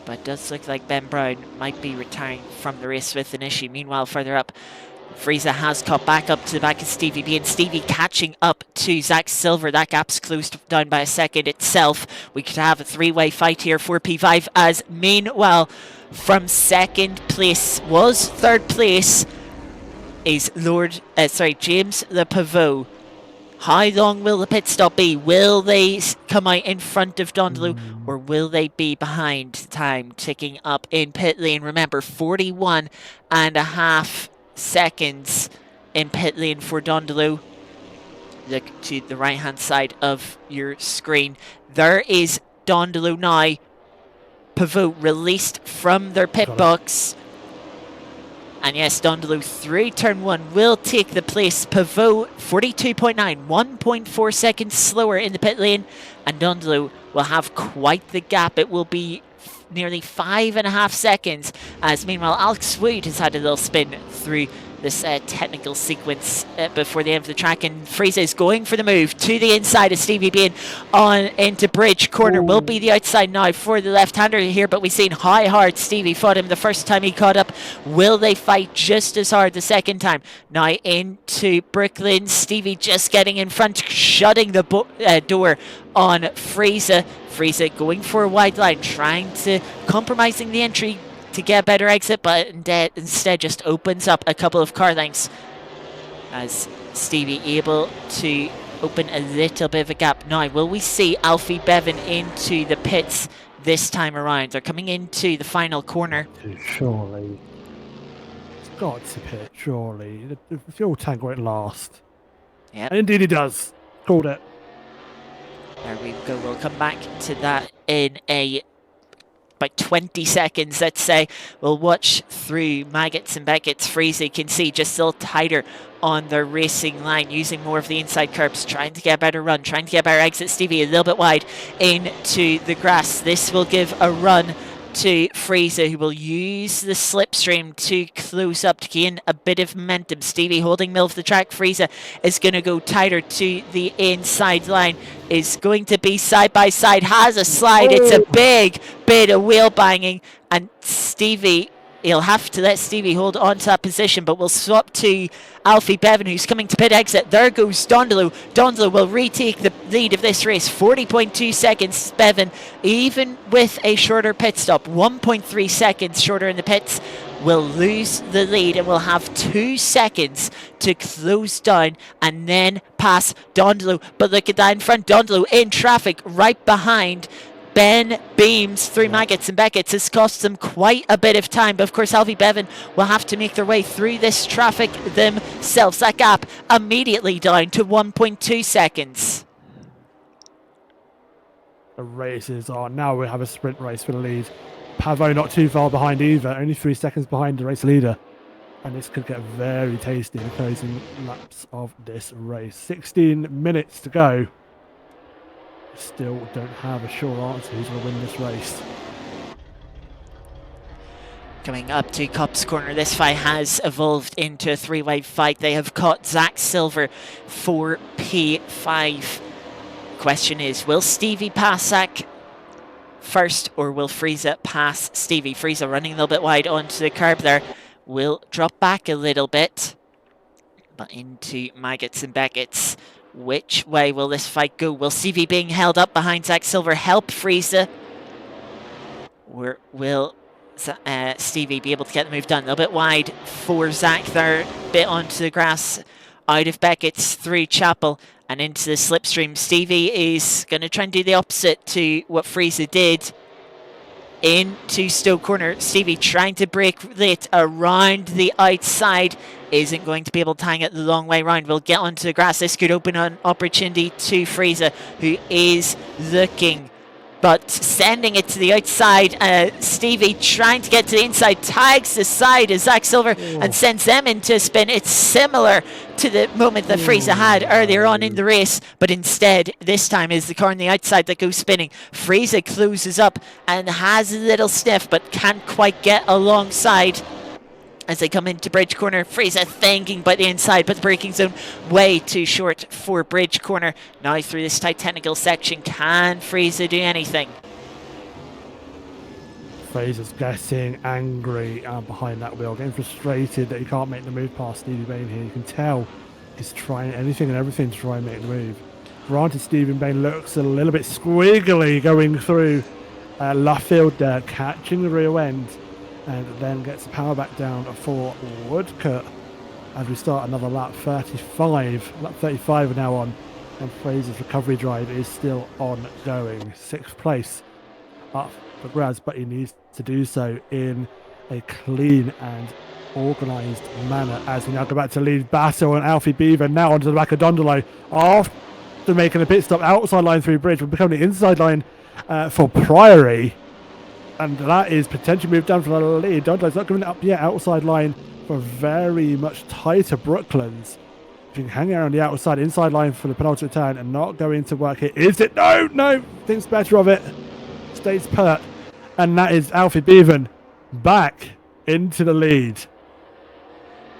But it does look like Ben Brown might be retiring from the race with an issue. Meanwhile, further up, Friese has caught back up to the back of Stevie B, and Stevie catching up to Zach Silver. That gap's closed down by a second itself. We could have a three-way fight here for P5, as meanwhile, from second place was third place is James Le Pavot. How long will the pit stop be? Will they come out in front of Dondalou, or will they be behind? Time ticking up in pit lane. Remember, 41.5 seconds in pit lane for Dondalou. Look to the right hand side of your screen. There is Dondalou now. Pavot released from their pit box. And yes, Dondalou through turn one will take the place. Pavot 42.9, 1.4 seconds slower in the pit lane. And Dondalou will have quite the gap. It will be nearly 5.5 seconds. As meanwhile, Alex Wood has had a little spin through this technical sequence before the end of the track, and Friese is going for the move to the inside of Stevie Bean on into bridge corner. Will be the outside now for the left-hander here, but we've seen how hard Stevie fought him the first time he caught up. Will they fight just as hard the second time? Now into Brooklyn, Stevie just getting in front, shutting the door on Friese. Friese going for a wide line, trying to compromising the entry to get a better exit, but instead just opens up a couple of car lengths as Stevie able to open a little bit of a gap. Now, will we see Alfie Bevan into the pits this time around? They're coming into the final corner. Surely. It's got to pit, surely. The fuel tank won't last. Yep. And indeed he does. Called it. There we go. We'll come back to that in about 20 seconds, let's say. We'll watch through Maggots and Beckett's. Friese, you can see, just still tighter on their racing line, using more of the inside curbs, trying to get a better run, trying to get a better exit. Stevie a little bit wide into the grass. This will give a run to Friese, who will use the slipstream to close up to gain a bit of momentum. Stevie holding middle of the track. Friese is going to go tighter to the inside line. Is going to be side by side. Has a slide. It's a big bit of wheel banging, and Stevie, he'll have to let Stevie hold on to that position, but we'll swap to Alfie Bevan, who's coming to pit exit. There goes Dondalou. Dondalou will retake the lead of this race. 40.2 seconds, Bevan, even with a shorter pit stop. 1.3 seconds shorter in the pits. Will lose the lead and will have 2 seconds to close down and then pass Dondalou. But look at that in front. Dondalou in traffic right behind Ben Beams through Maggots and Beckett's. Has cost them quite a bit of time, but of course Alfie Bevan will have to make their way through this traffic themselves. That gap immediately down to 1.2 seconds. The race is on. Now we have a sprint race for the lead. Pavot not too far behind either, only 3 seconds behind the race leader. And this could get very tasty in the closing laps of this race. 16 minutes to go. Still don't have a sure answer who's going to win this race. Coming up to Cops Corner, this fight has evolved into a three-way fight. They have caught Zach Silver for P5. Question is, will Stevie pass Zach first, or will Friese pass Stevie? Friese running a little bit wide onto the curb there. Will drop back a little bit, but into Maggots and Beckett's. Which way will this fight go? Will Stevie being held up behind Zach Silver help Friese? Or will Stevie be able to get the move done? A little bit wide for Zach there, bit onto the grass, out of Beckett's through Chapel and into the slipstream. Stevie is going to try and do the opposite to what Friese did. Into Stoke Corner. Stevie trying to break late around the outside. Isn't going to be able to hang it the long way round. Will get onto the grass. This could open an opportunity to Friese, who is looking but sending it to the outside. Stevie trying to get to the inside, tags the side of Zach Silver and sends them into a spin. It's similar to the moment that Friese had earlier on in the race, but instead this time is the car on the outside that goes spinning. Friese closes up and has a little sniff, but can't quite get alongside as they come into bridge corner. Friese thinking by the inside, but the braking zone way too short for bridge corner. Now through this tight technical section, can Friese do anything? Fraser's getting angry behind that wheel, getting frustrated that he can't make the move past Stevie Bain here. You can tell he's trying anything and everything to try and make the move. Granted, Stevie Bain looks a little bit squiggly going through Luffield there, catching the rear end, and then gets the power back down for Woodcote as we start another lap 35. Lap 35 are now on, and Fraser's recovery drive is still ongoing. 6th place up for grabs, but he needs to do so in a clean and organised manner as we now go back to lead battle, and Alfie Beaver now onto the back of Dondolo after making a pit stop outside line through bridge, will become the inside line for Priory. And that is potentially moved down from the lead. Dondolo's not giving it up yet. Outside line for very much tighter Brooklands. If you can hang around the outside, inside line for the penultimate turn and not going to work here. Is it? No! Thinks better of it. Stays pert. And that is Alfie Beaven back into the lead.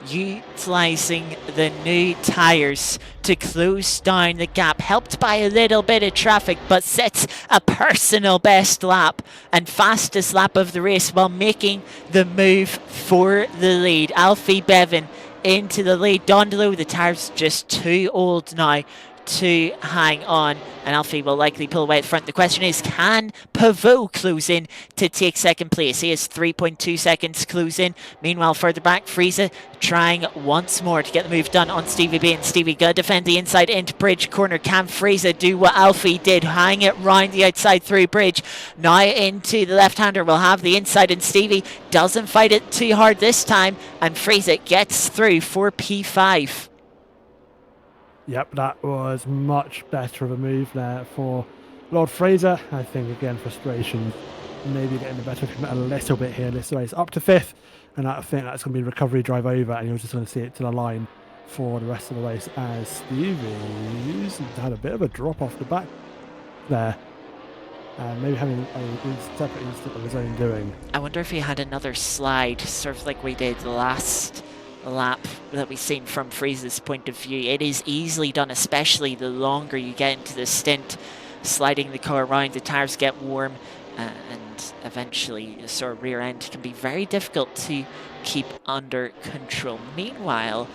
Utilising the new tyres to close down the gap, helped by a little bit of traffic, but sets a personal best lap and fastest lap of the race while making the move for the lead. Alfie Bevan into the lead. Dondolo, the tyres just too old now to hang on, and Alfie will likely pull away at the front. The question is, can Pavot close in to take second place? He has 3.2 seconds close in. Meanwhile, further back, Friese trying once more to get the move done on Stevie B, and Stevie gotta defend the inside into bridge corner. Can Friese do what Alfie did, hang it round the outside through bridge? Now into the left-hander, will have the inside, and Stevie doesn't fight it too hard this time, and Friese gets through for P5. Yep, that was much better of a move there for Lord Fraser. I think, again, frustration maybe getting the better of him a little bit here this race. Up to 5th, and I think that's going to be recovery drive over, and you're just going to see it to the line for the rest of the race as Stevie's had a bit of a drop off the back there. Maybe having a separate instant of his own doing. I wonder if he had another slide, sort of like we did the last lap that we've seen from Friese's point of view. It is easily done, especially the longer you get into the stint, sliding the car around, the tyres get warm, and eventually the sort of rear end can be very difficult to keep under control. Meanwhile,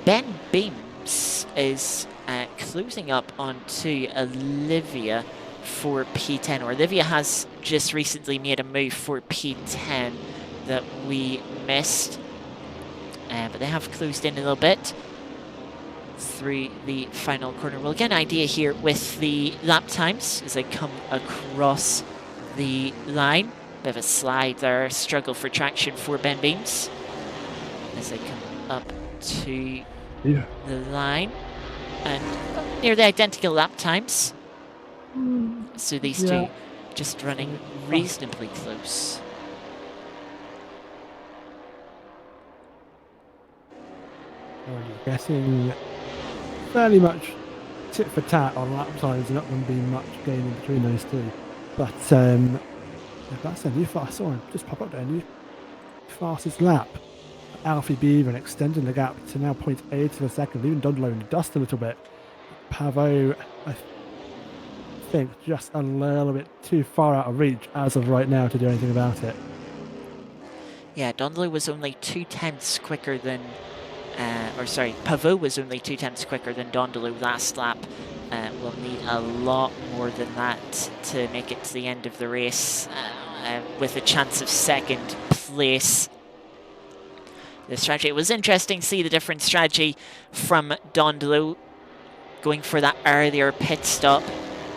Ben Beams is closing up onto Olivia for P10, or Olivia has just recently made a move for P10 that we missed. But they have closed in a little bit through the final corner. We'll get an idea here with the lap times as they come across the line. Bit of a slide there, struggle for traction for Ben Beams as they come up to the line. And nearly identical lap times. So these two just running reasonably close. Getting fairly much tit for tat on lap times. Not going to be much gain in between those two. But that's a new fast. Sorry, just pop up there. New fastest lap. Alfie Beaver extending the gap to now 0.8 of a second, leaving Dondolo in the dust a little bit. Pavot, I think, just a little bit too far out of reach as of right now to do anything about it. Yeah, Dondolo was only 0.2 quicker than Pavot was only 0.2 quicker than Dondolo last lap. We'll need a lot more than that to make it to the end of the race with a chance of second place. The strategy, it was interesting to see the different strategy from Dondolo going for that earlier pit stop.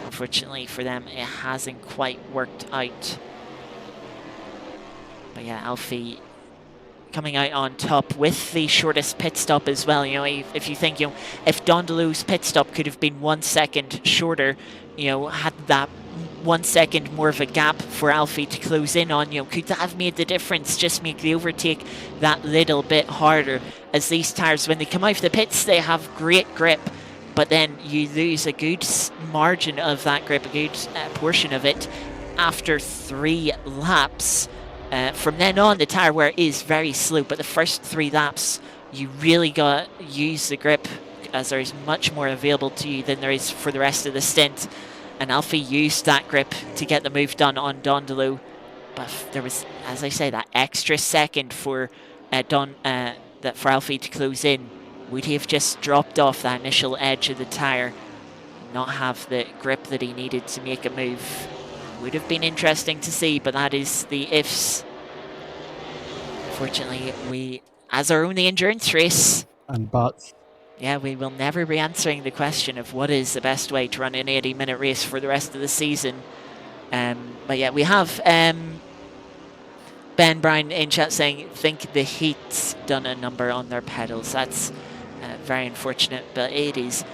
Unfortunately for them, it hasn't quite worked out. But yeah, Alfie coming out on top with the shortest pit stop as well. You know, if you think, you know, if Dondolo's pit stop could have been 1 second shorter, you know, had that 1 second more of a gap for Alfie to close in on you. Could that have made the difference? Just make the overtake that little bit harder, as these tyres, when they come out of the pits, they have great grip, but then you lose a good margin of that grip, a good portion of it after 3 laps. From then on, the tyre wear is very slow, but the first 3 laps, you really got to use the grip, as there is much more available to you than there is for the rest of the stint. And Alfie used that grip to get the move done on Dondolo. But there was, as I say, that extra second for for Alfie to close in. Would he have just dropped off that initial edge of the tyre, not have the grip that he needed to make a move? Would have been interesting to see, but that is the ifs. Fortunately, as our only endurance race, And buts. yeah, we will never be answering the question of what is the best way to run an 80-minute race for the rest of the season. But yeah, we have Ben Brown in chat saying, think the heat's done a number on their pedals. That's very unfortunate, but it is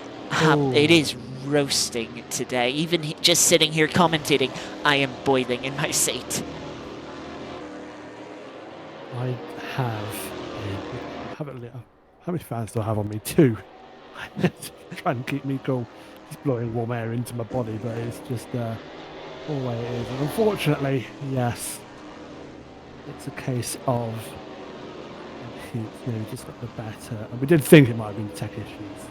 roasting today. Even just sitting here commentating, I am boiling in my seat. I have how many fans do I have on me? 2. Trying to keep me cool. It's blowing warm air into my body, but it's just all the way it is. And unfortunately, yes, it's a case of heat, just got the better. And we did think it might have been tech issues,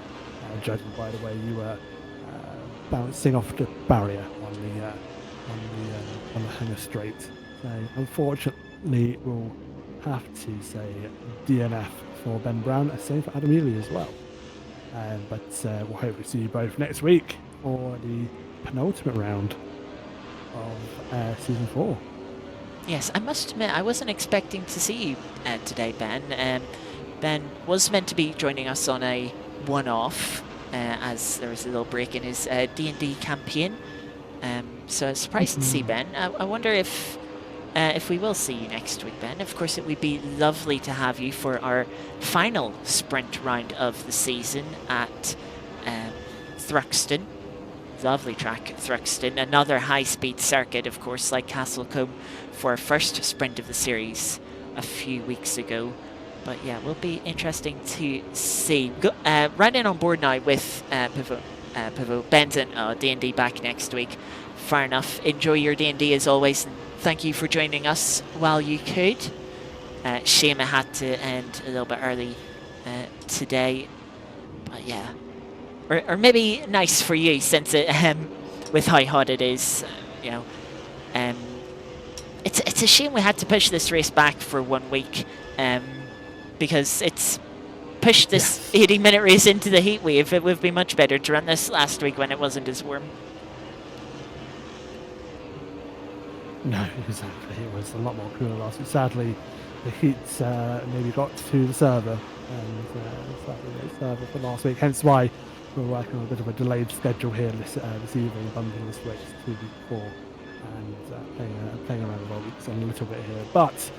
judging by the way you were bouncing off the barrier on the hanger straight. So unfortunately, we'll have to say DNF for Ben Brown, same for Adam Ely as well. But we'll hopefully see you both next week for the penultimate round of season 4. Yes, I must admit, I wasn't expecting to see you today, Ben. Ben was meant to be joining us on a one-off, as there was a little break in his D&D campaign. So I was surprised to see Ben. I wonder if we will see you next week, Ben. Of course, it would be lovely to have you for our final sprint round of the season at Thruxton. Lovely track, Thruxton. Another high-speed circuit, of course, like Castlecombe, for our first sprint of the series a few weeks ago. But yeah, will be interesting to see. Right in on board now with Pivot. Ben's in D&D back next week. Fair enough. Enjoy your D&D as always. Thank you for joining us while you could. Shame it had to end a little bit early today, but yeah, or maybe nice for you, since it with how hot it is, it's a shame we had to push this race back for 1 week, because it's pushed this 80-minute race into the heat wave. It would be much better to run this last week when it wasn't as warm. No, exactly. It was a lot more cooler last week. Sadly, the heat maybe got to the server, and sadly the server for last week. Hence why we're working on a bit of a delayed schedule here this evening, bumping this race to week 4, and playing around with our weeks a little bit here. But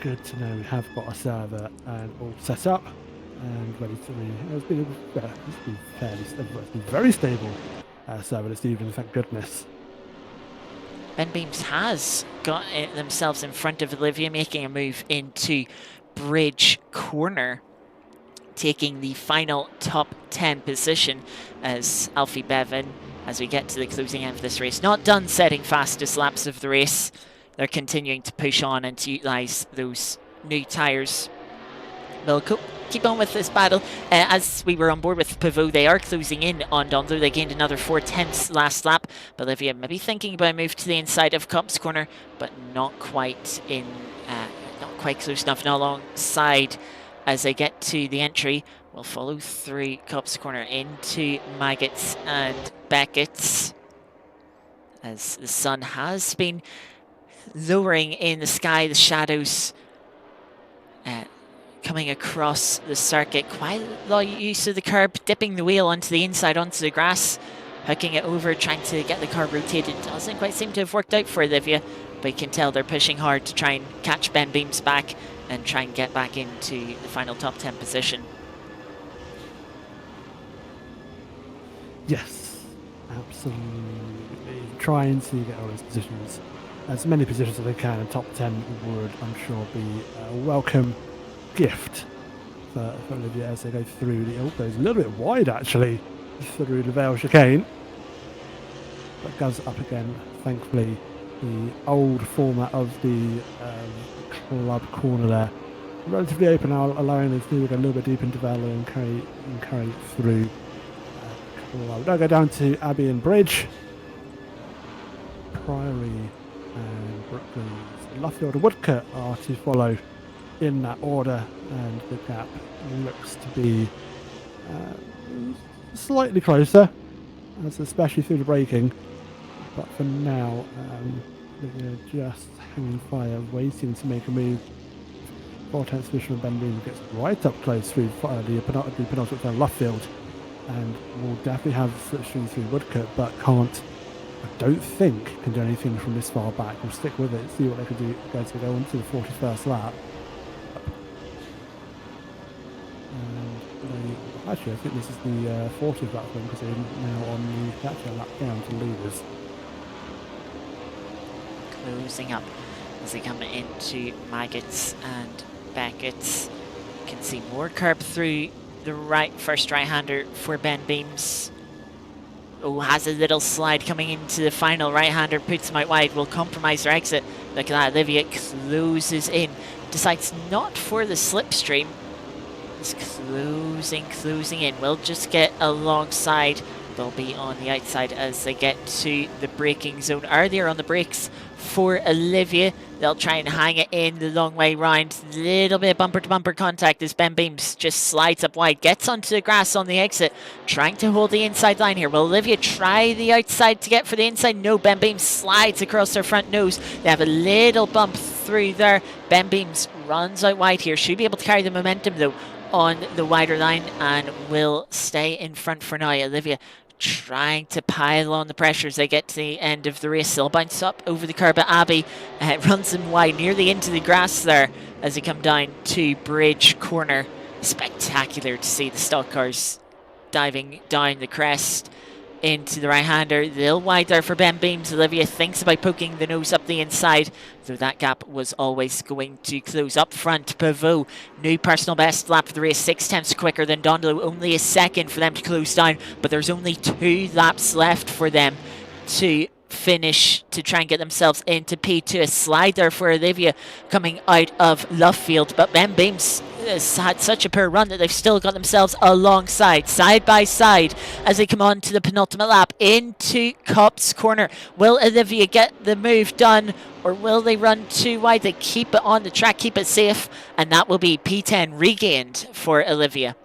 good to know we have got a server and all set up and ready to read. It's been very stable server this evening, thank goodness. Ben Beams has got themselves in front of Olivia, making a move into Bridge Corner, taking the final top 10 position as Alfie Bevan, as we get to the closing end of this race. Not done setting fastest laps of the race. They're continuing to push on and to utilise those new tyres. We'll keep on with this battle. As we were on board with Pivot, they are closing in on Dondler. They gained another 4/10 last lap. But Olivia maybe thinking about a move to the inside of Copse Corner, but not quite close enough. Not alongside as they get to the entry. We'll follow through Copse Corner into Maggots and Beckett's, as the sun has been lowering in the sky. The shadows coming across the circuit. Quite a lot of use of the curb, dipping the wheel onto the inside, onto the grass, hooking it over, trying to get the car rotated. Doesn't quite seem to have worked out for Olivia, but you can tell they're pushing hard to try and catch Ben Beams back and try and get back into the final top 10 position. Yes, absolutely. trying to get all those positions, as many positions as they can, and top 10 would, I'm sure, be a welcome gift for Olivia as they go through the. Oh, goes a little bit wide actually through the Vale chicane, but goes up again. Thankfully, the old format of the club corner there, relatively open, allowing us to go a little bit deep into Vale and carry through. Club. Now go down to Abbey and Bridge, Priory and Brooklands, Luffield and Woodcote are to follow in that order, and the gap looks to be slightly closer, especially through the braking. But for now, they're just hanging fire, waiting to make a move. 4/10 position of Ben Beam gets right up close through the penultimate turn, Luffield, and will definitely have slipstream through Woodcote, but can't. I don't think can do anything from this far back. We'll stick with it, see what they can do. Guys, to go on to the 41st lap. And actually, I think this is the 40th lap for them, because they're now on the actual lap down to leaders. Closing up as they come into Maggots and Beckett's. You can see more curb through the first right-hander for Ben Beams. Oh, has a little slide coming into the final right-hander, puts him out wide, will compromise their exit. Look at that, Olivia closes in, decides not for the slipstream. Is closing in, will just get alongside. They'll be on the outside as they get to the braking zone. Are they on the brakes for Olivia? They'll try and hang it in the long way round. Little bit of bumper-to-bumper contact as Ben Beams just slides up wide. Gets onto the grass on the exit. Trying to hold the inside line here. Will Olivia try the outside to get for the inside? No, Ben Beams slides across their front nose. They have a little bump through there. Ben Beams runs out wide here. Should be able to carry the momentum though on the wider line and will stay in front for now. Olivia trying to pile on the pressure as they get to the end of the race. They'll bounce up over the curb at Abbey. Runs them wide, nearly into the grass there as they come down to Bridge Corner. Spectacular to see the stock cars diving down the crest into the right-hander. A little wide there for Ben Beams. Olivia thinks about poking the nose up the inside, though that gap was always going to close. Up front, Pavot, new personal best lap for the race, 6/10 quicker than Dondolo. Only a second for them to close down, but there's only 2 laps left for them to finish to try and get themselves into P2. A slide there for Olivia coming out of Luffield, but Ben Beams has had such a poor run that they've still got themselves alongside, side by side, as they come on to the penultimate lap into Copse Corner. Will Olivia get the move done, or will they run too wide? They keep it on the track, keep it safe, and that will be P10 regained for Olivia.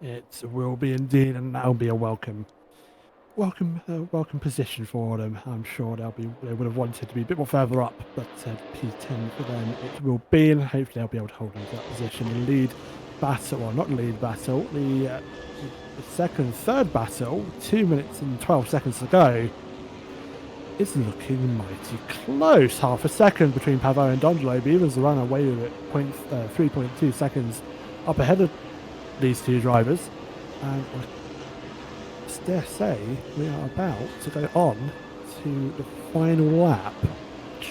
It will be indeed, and that'll be a welcome position for them. I'm sure they would have wanted to be a bit more further up, but P10 for them it will be, and hopefully they'll be able to hold on to that position. The lead battle, well, not lead battle, the second and third battle, 2 minutes and 12 seconds to go, is looking mighty close. Half a second between Pavot and Dondolo. Beavers run away with it, 3.2 seconds up ahead of these two drivers, and I dare say we are about to go on to the final lap.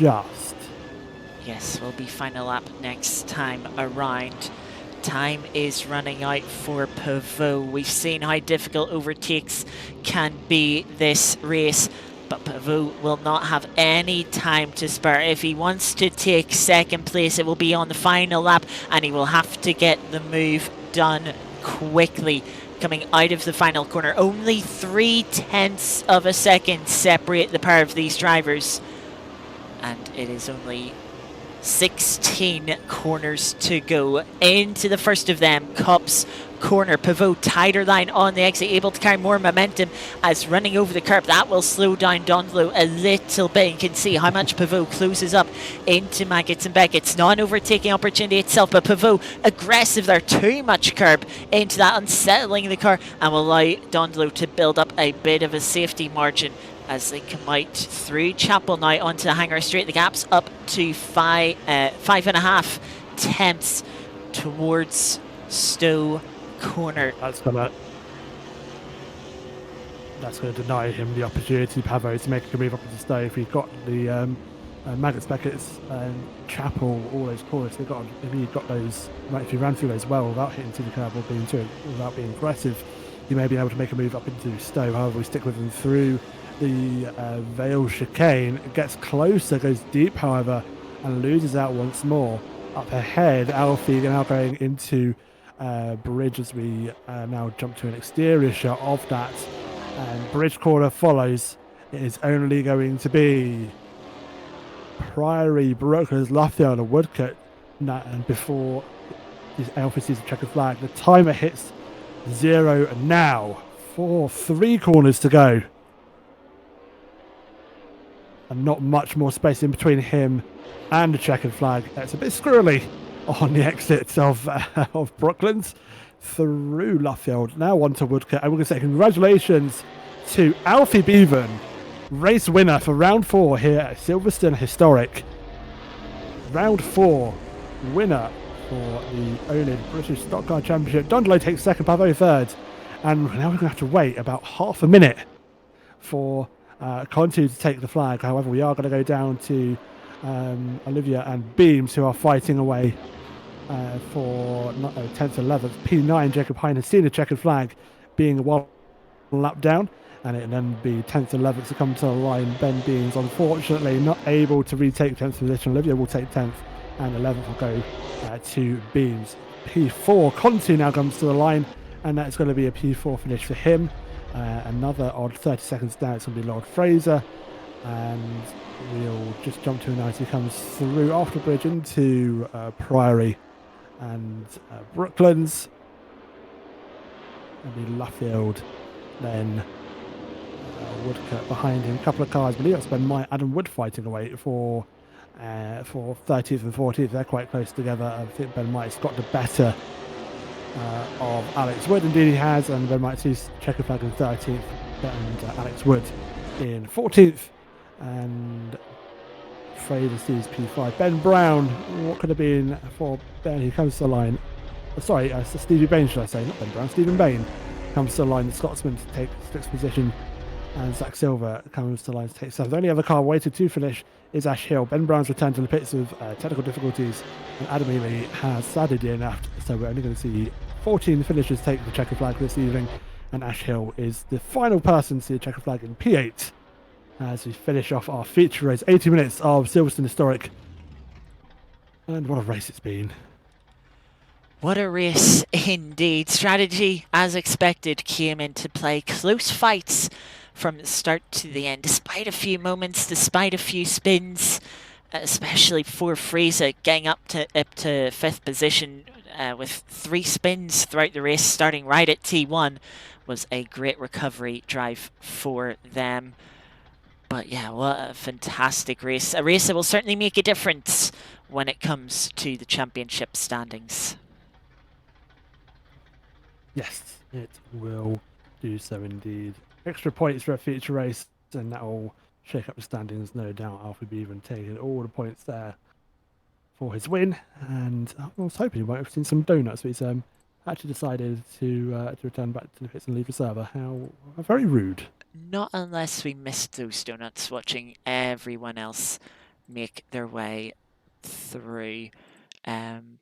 Yes, will be final lap next time around. Time is running out for Pavot. We've seen how difficult overtakes can be this race, but Pavot will not have any time to spare. If he wants to take second place, it will be on the final lap, and he will have to get the move done quickly. Coming out of the final corner, only 0.3 of a second separate the pair of these drivers, and it is only 16 corners to go. Into the first of them, Copse Corner. Pavot tighter line on the exit, able to carry more momentum as running over the curb. That will slow down Dondolo a little bit. You can see how much Pavot closes up into Maggots and Beckett's. Not an overtaking opportunity itself, but Pavot aggressive there. Too much curb into that, unsettling the car, and will allow Dondolo to build up a bit of a safety margin as they come out through Chapel now onto the Hangar Straight. The gap's up to 5.5 tenths towards Stowe Corner. That's gonna that's going to deny him the opportunity, Pavo, to make a move up into Stowe. If he's got the Maggots, Beckett's, Chapel, all those corners, if he got those, right, if he ran through those well without hitting to the curb or without being aggressive, he may be able to make a move up into Stowe. However, we stick with him through the Vale chicane. It gets closer, goes deep, however, and loses out once more. Up ahead, Alfie now going into Bridge as we now jump to an exterior shot of that. And Bridge corner follows. It is only going to be Priory, Brooklands, Luffield, and Woodcote. And before Alfie sees the checkered flag, the timer hits 0 now. 3 corners to go. And not much more space in between him and the checkered flag. It's a bit squirrely on the exit of Brooklands through Luffield. Now on to Woodcote. And we're going to say congratulations to Alfie Bevan, race winner for round 4 here at Silverstone Historic. Round 4 winner for the oNiD British Stockcar Championship. Dondolo takes second, Pavo third. And now we're going to have to wait about half a minute for Conti to take the flag. However, we are going to go down to Olivia and Beams, who are fighting away for 10th and 11th. P9, Jacob Hine has seen a checkered flag being one lap down, and it then be 10th and 11th to come to the line. Ben Beams, unfortunately, not able to retake 10th position. Olivia will take 10th, and 11th will go to Beams. P4, Conti now comes to the line, and that's going to be a P4 finish for him. Another odd 30 seconds down, it's going to be Lord Fraser, and we'll just jump to a night. He comes through after Bridge into Priory and Brooklands, and be Luffield, then Woodcote behind him. A couple of cars, I believe that's Ben Mike, Adam Wood fighting away for 30th and 14th. They're quite close together. I think Ben Mike's got the better of Alex Wood. Indeed he has, and Ben Mike sees checkered flag in 13th and Alex Wood in 14th, and Fraser sees P5. Ben Brown, what could have been for Ben? He comes to the line. Sorry, Stevie Bain, should I say? Not Ben Brown. Stephen Bain comes to the line. The Scotsman to take 6th position, and Zach Silver comes to the line to take 7th. The only other car waited to finish is Ash Hill. Ben Brown's returned to the pits with technical difficulties, and Adam Ely has sadly DNF'd, so we're only going to see 14 finishers take the checkered flag this evening, and Ash Hill is the final person to see the checkered flag in P8 as we finish off our feature race. 80 minutes of Silverstone Historic, and what a race it's been. What a race indeed. Strategy, as expected, came into play. Close fights from the start to the end, despite a few moments, despite a few spins, especially for Fraser getting up to 5th position with 3 spins throughout the race, starting right at T1, was a great recovery drive for them. But yeah, what a fantastic race. A race that will certainly make a difference when it comes to the championship standings. Yes, it will do so indeed. Extra points for a feature race, and that will shake up the standings, no doubt. Alfie Bevan taking all the points there for his win, and I was hoping he might have seen some donuts, but he's actually decided to return back to the pits and leave the server. How very rude. Not unless we missed those donuts, watching everyone else make their way through.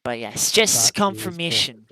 But yes, just that confirmation.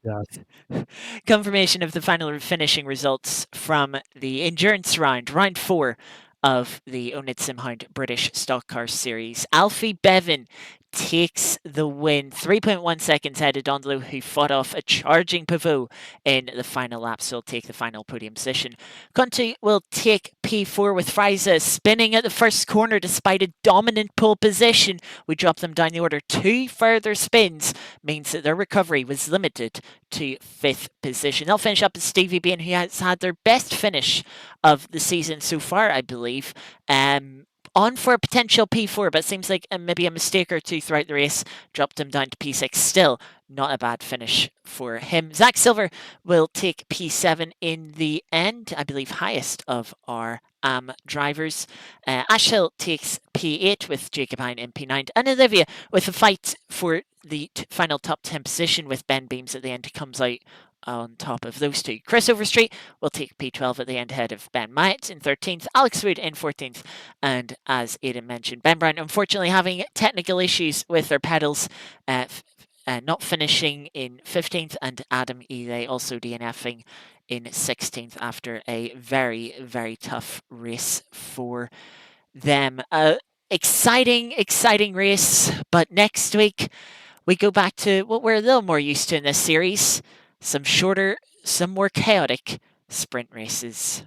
Yes. Confirmation of the final finishing results from the endurance round, round 4 of the oNiD SimHound British Stock Car Series. Alfie Bevan takes the win, 3.1 seconds ahead of Dondolo, who fought off a charging Pavot in the final lap, so he'll take the final podium position. Conti will take P4 with Fraser spinning at the first corner despite a dominant pole position. We drop them down the order. 2 further spins means that their recovery was limited to 5th position. They'll finish up with Stevie Bain, who has had their best finish of the season so far, I believe. On for a potential P4, but it seems like maybe a mistake or two throughout the race dropped him down to P6. Still, not a bad finish for him. Zach Silver will take P7 in the end, I believe highest of our drivers. Ash Hill takes P8 with Jacob Hine in P9, and Olivia with a fight for the final top 10 position with Ben Beams at the end comes out on top of those two. Chris Overstreet will take P12 at the end ahead of Ben Myatt in 13th, Alex Wood in 14th, and as Aidan mentioned, Ben Brown unfortunately having technical issues with their pedals, not finishing in 15th, and Adam Ely also DNFing in 16th after a very, very tough race for them. Exciting race, but next week we go back to what we're a little more used to in this series, some shorter, some more chaotic sprint races.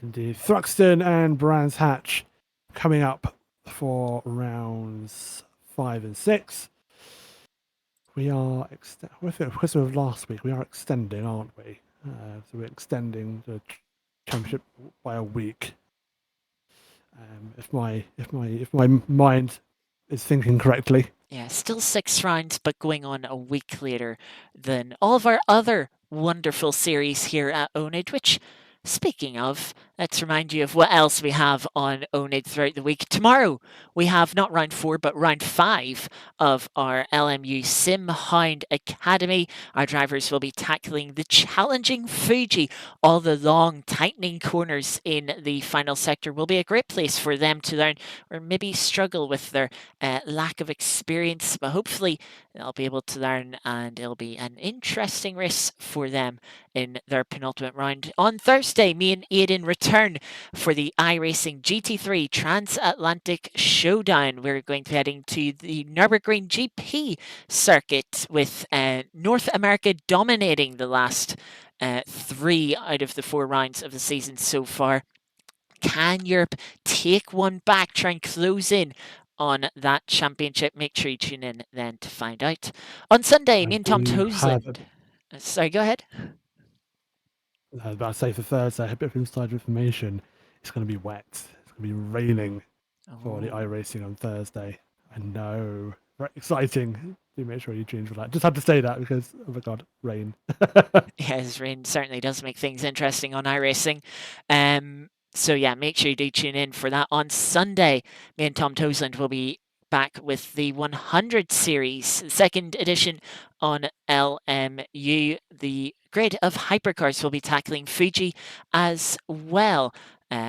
Indeed. Thruxton and Brands Hatch coming up for rounds 5 and 6. We are, because of last week, we are extending, aren't we? So we're extending the championship by a week. If my mind is thinking correctly. Yeah, still 6 rounds, but going on a week later than all of our other wonderful series here at oNiD, which, speaking of, let's remind you of what else we have on oNiD throughout the week. Tomorrow, we have not round 4, but round 5 of our LMU Sim Hound Academy. Our drivers will be tackling the challenging Fuji. All the long, tightening corners in the final sector will be a great place for them to learn, or maybe struggle with their lack of experience, but hopefully they'll be able to learn, and it'll be an interesting race for them in their penultimate round. On Thursday, me and Aidan return for the iRacing GT3 Transatlantic Showdown. We're going to be heading to the Nürburgring GP circuit with North America dominating the last 3 out of the 4 rounds of the season so far. Can Europe take one back, try and close in on that championship? Make sure you tune in then to find out. On Sunday, me and Tom Toseland. Sorry, go ahead. I was about to say for Thursday, a bit of inside information. It's going to be wet. It's going to be raining for the iRacing on Thursday. I know. Very exciting. Do make sure you tune for that. Just had to say that because, oh my god, rain. Yes, rain certainly does make things interesting on iRacing. So yeah, make sure you do tune in for that on Sunday. Me and Tom Toseland will be back with the 100 series, second edition on LMU. The grid of hypercars will be tackling Fuji as well.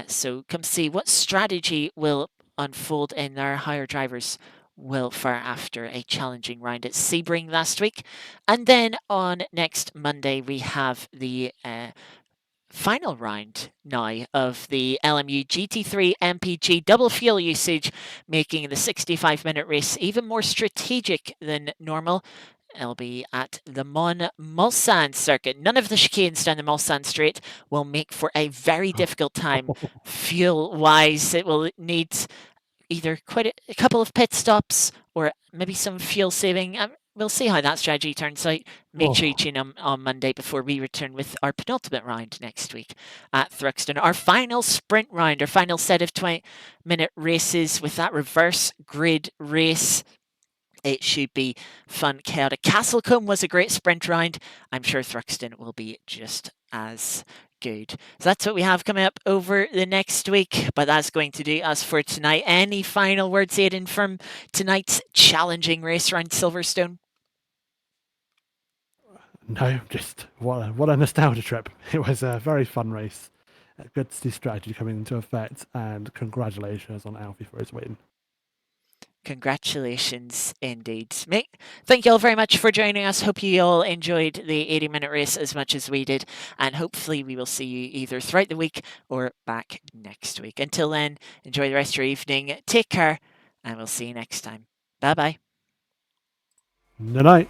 So come see what strategy will unfold in our higher drivers will fare after a challenging round at Sebring last week. And then on next Monday, we have the final round now of the LMU GT3 MPG double fuel usage, making the 65-minute race even more strategic than normal. It'll be at the Mulsanne circuit. None of the chicanes down the Mulsanne straight will make for a very difficult time fuel-wise. It will need either quite a couple of pit stops or maybe some fuel saving. We'll see how that strategy turns out. Make sure you tune in on Monday before we return with our penultimate round next week at Thruxton. Our final sprint round, our final set of 20-minute races with that reverse grid race. It should be fun, chaotic. Castlecombe was a great sprint round. I'm sure Thruxton will be just as good. So that's what we have coming up over the next week, but that's going to do us for tonight. Any final words, Aidan, from tonight's challenging race around Silverstone? No, just what a nostalgia trip. It was a very fun race. Good to see strategy coming into effect, and congratulations on Alfie for his win. Congratulations indeed. Mate, thank you all very much for joining us. Hope you all enjoyed the 80-minute race as much as we did, and hopefully we will see you either throughout the week or back next week. Until then, enjoy the rest of your evening. Take care, and we'll see you next time. Bye-bye. Good night.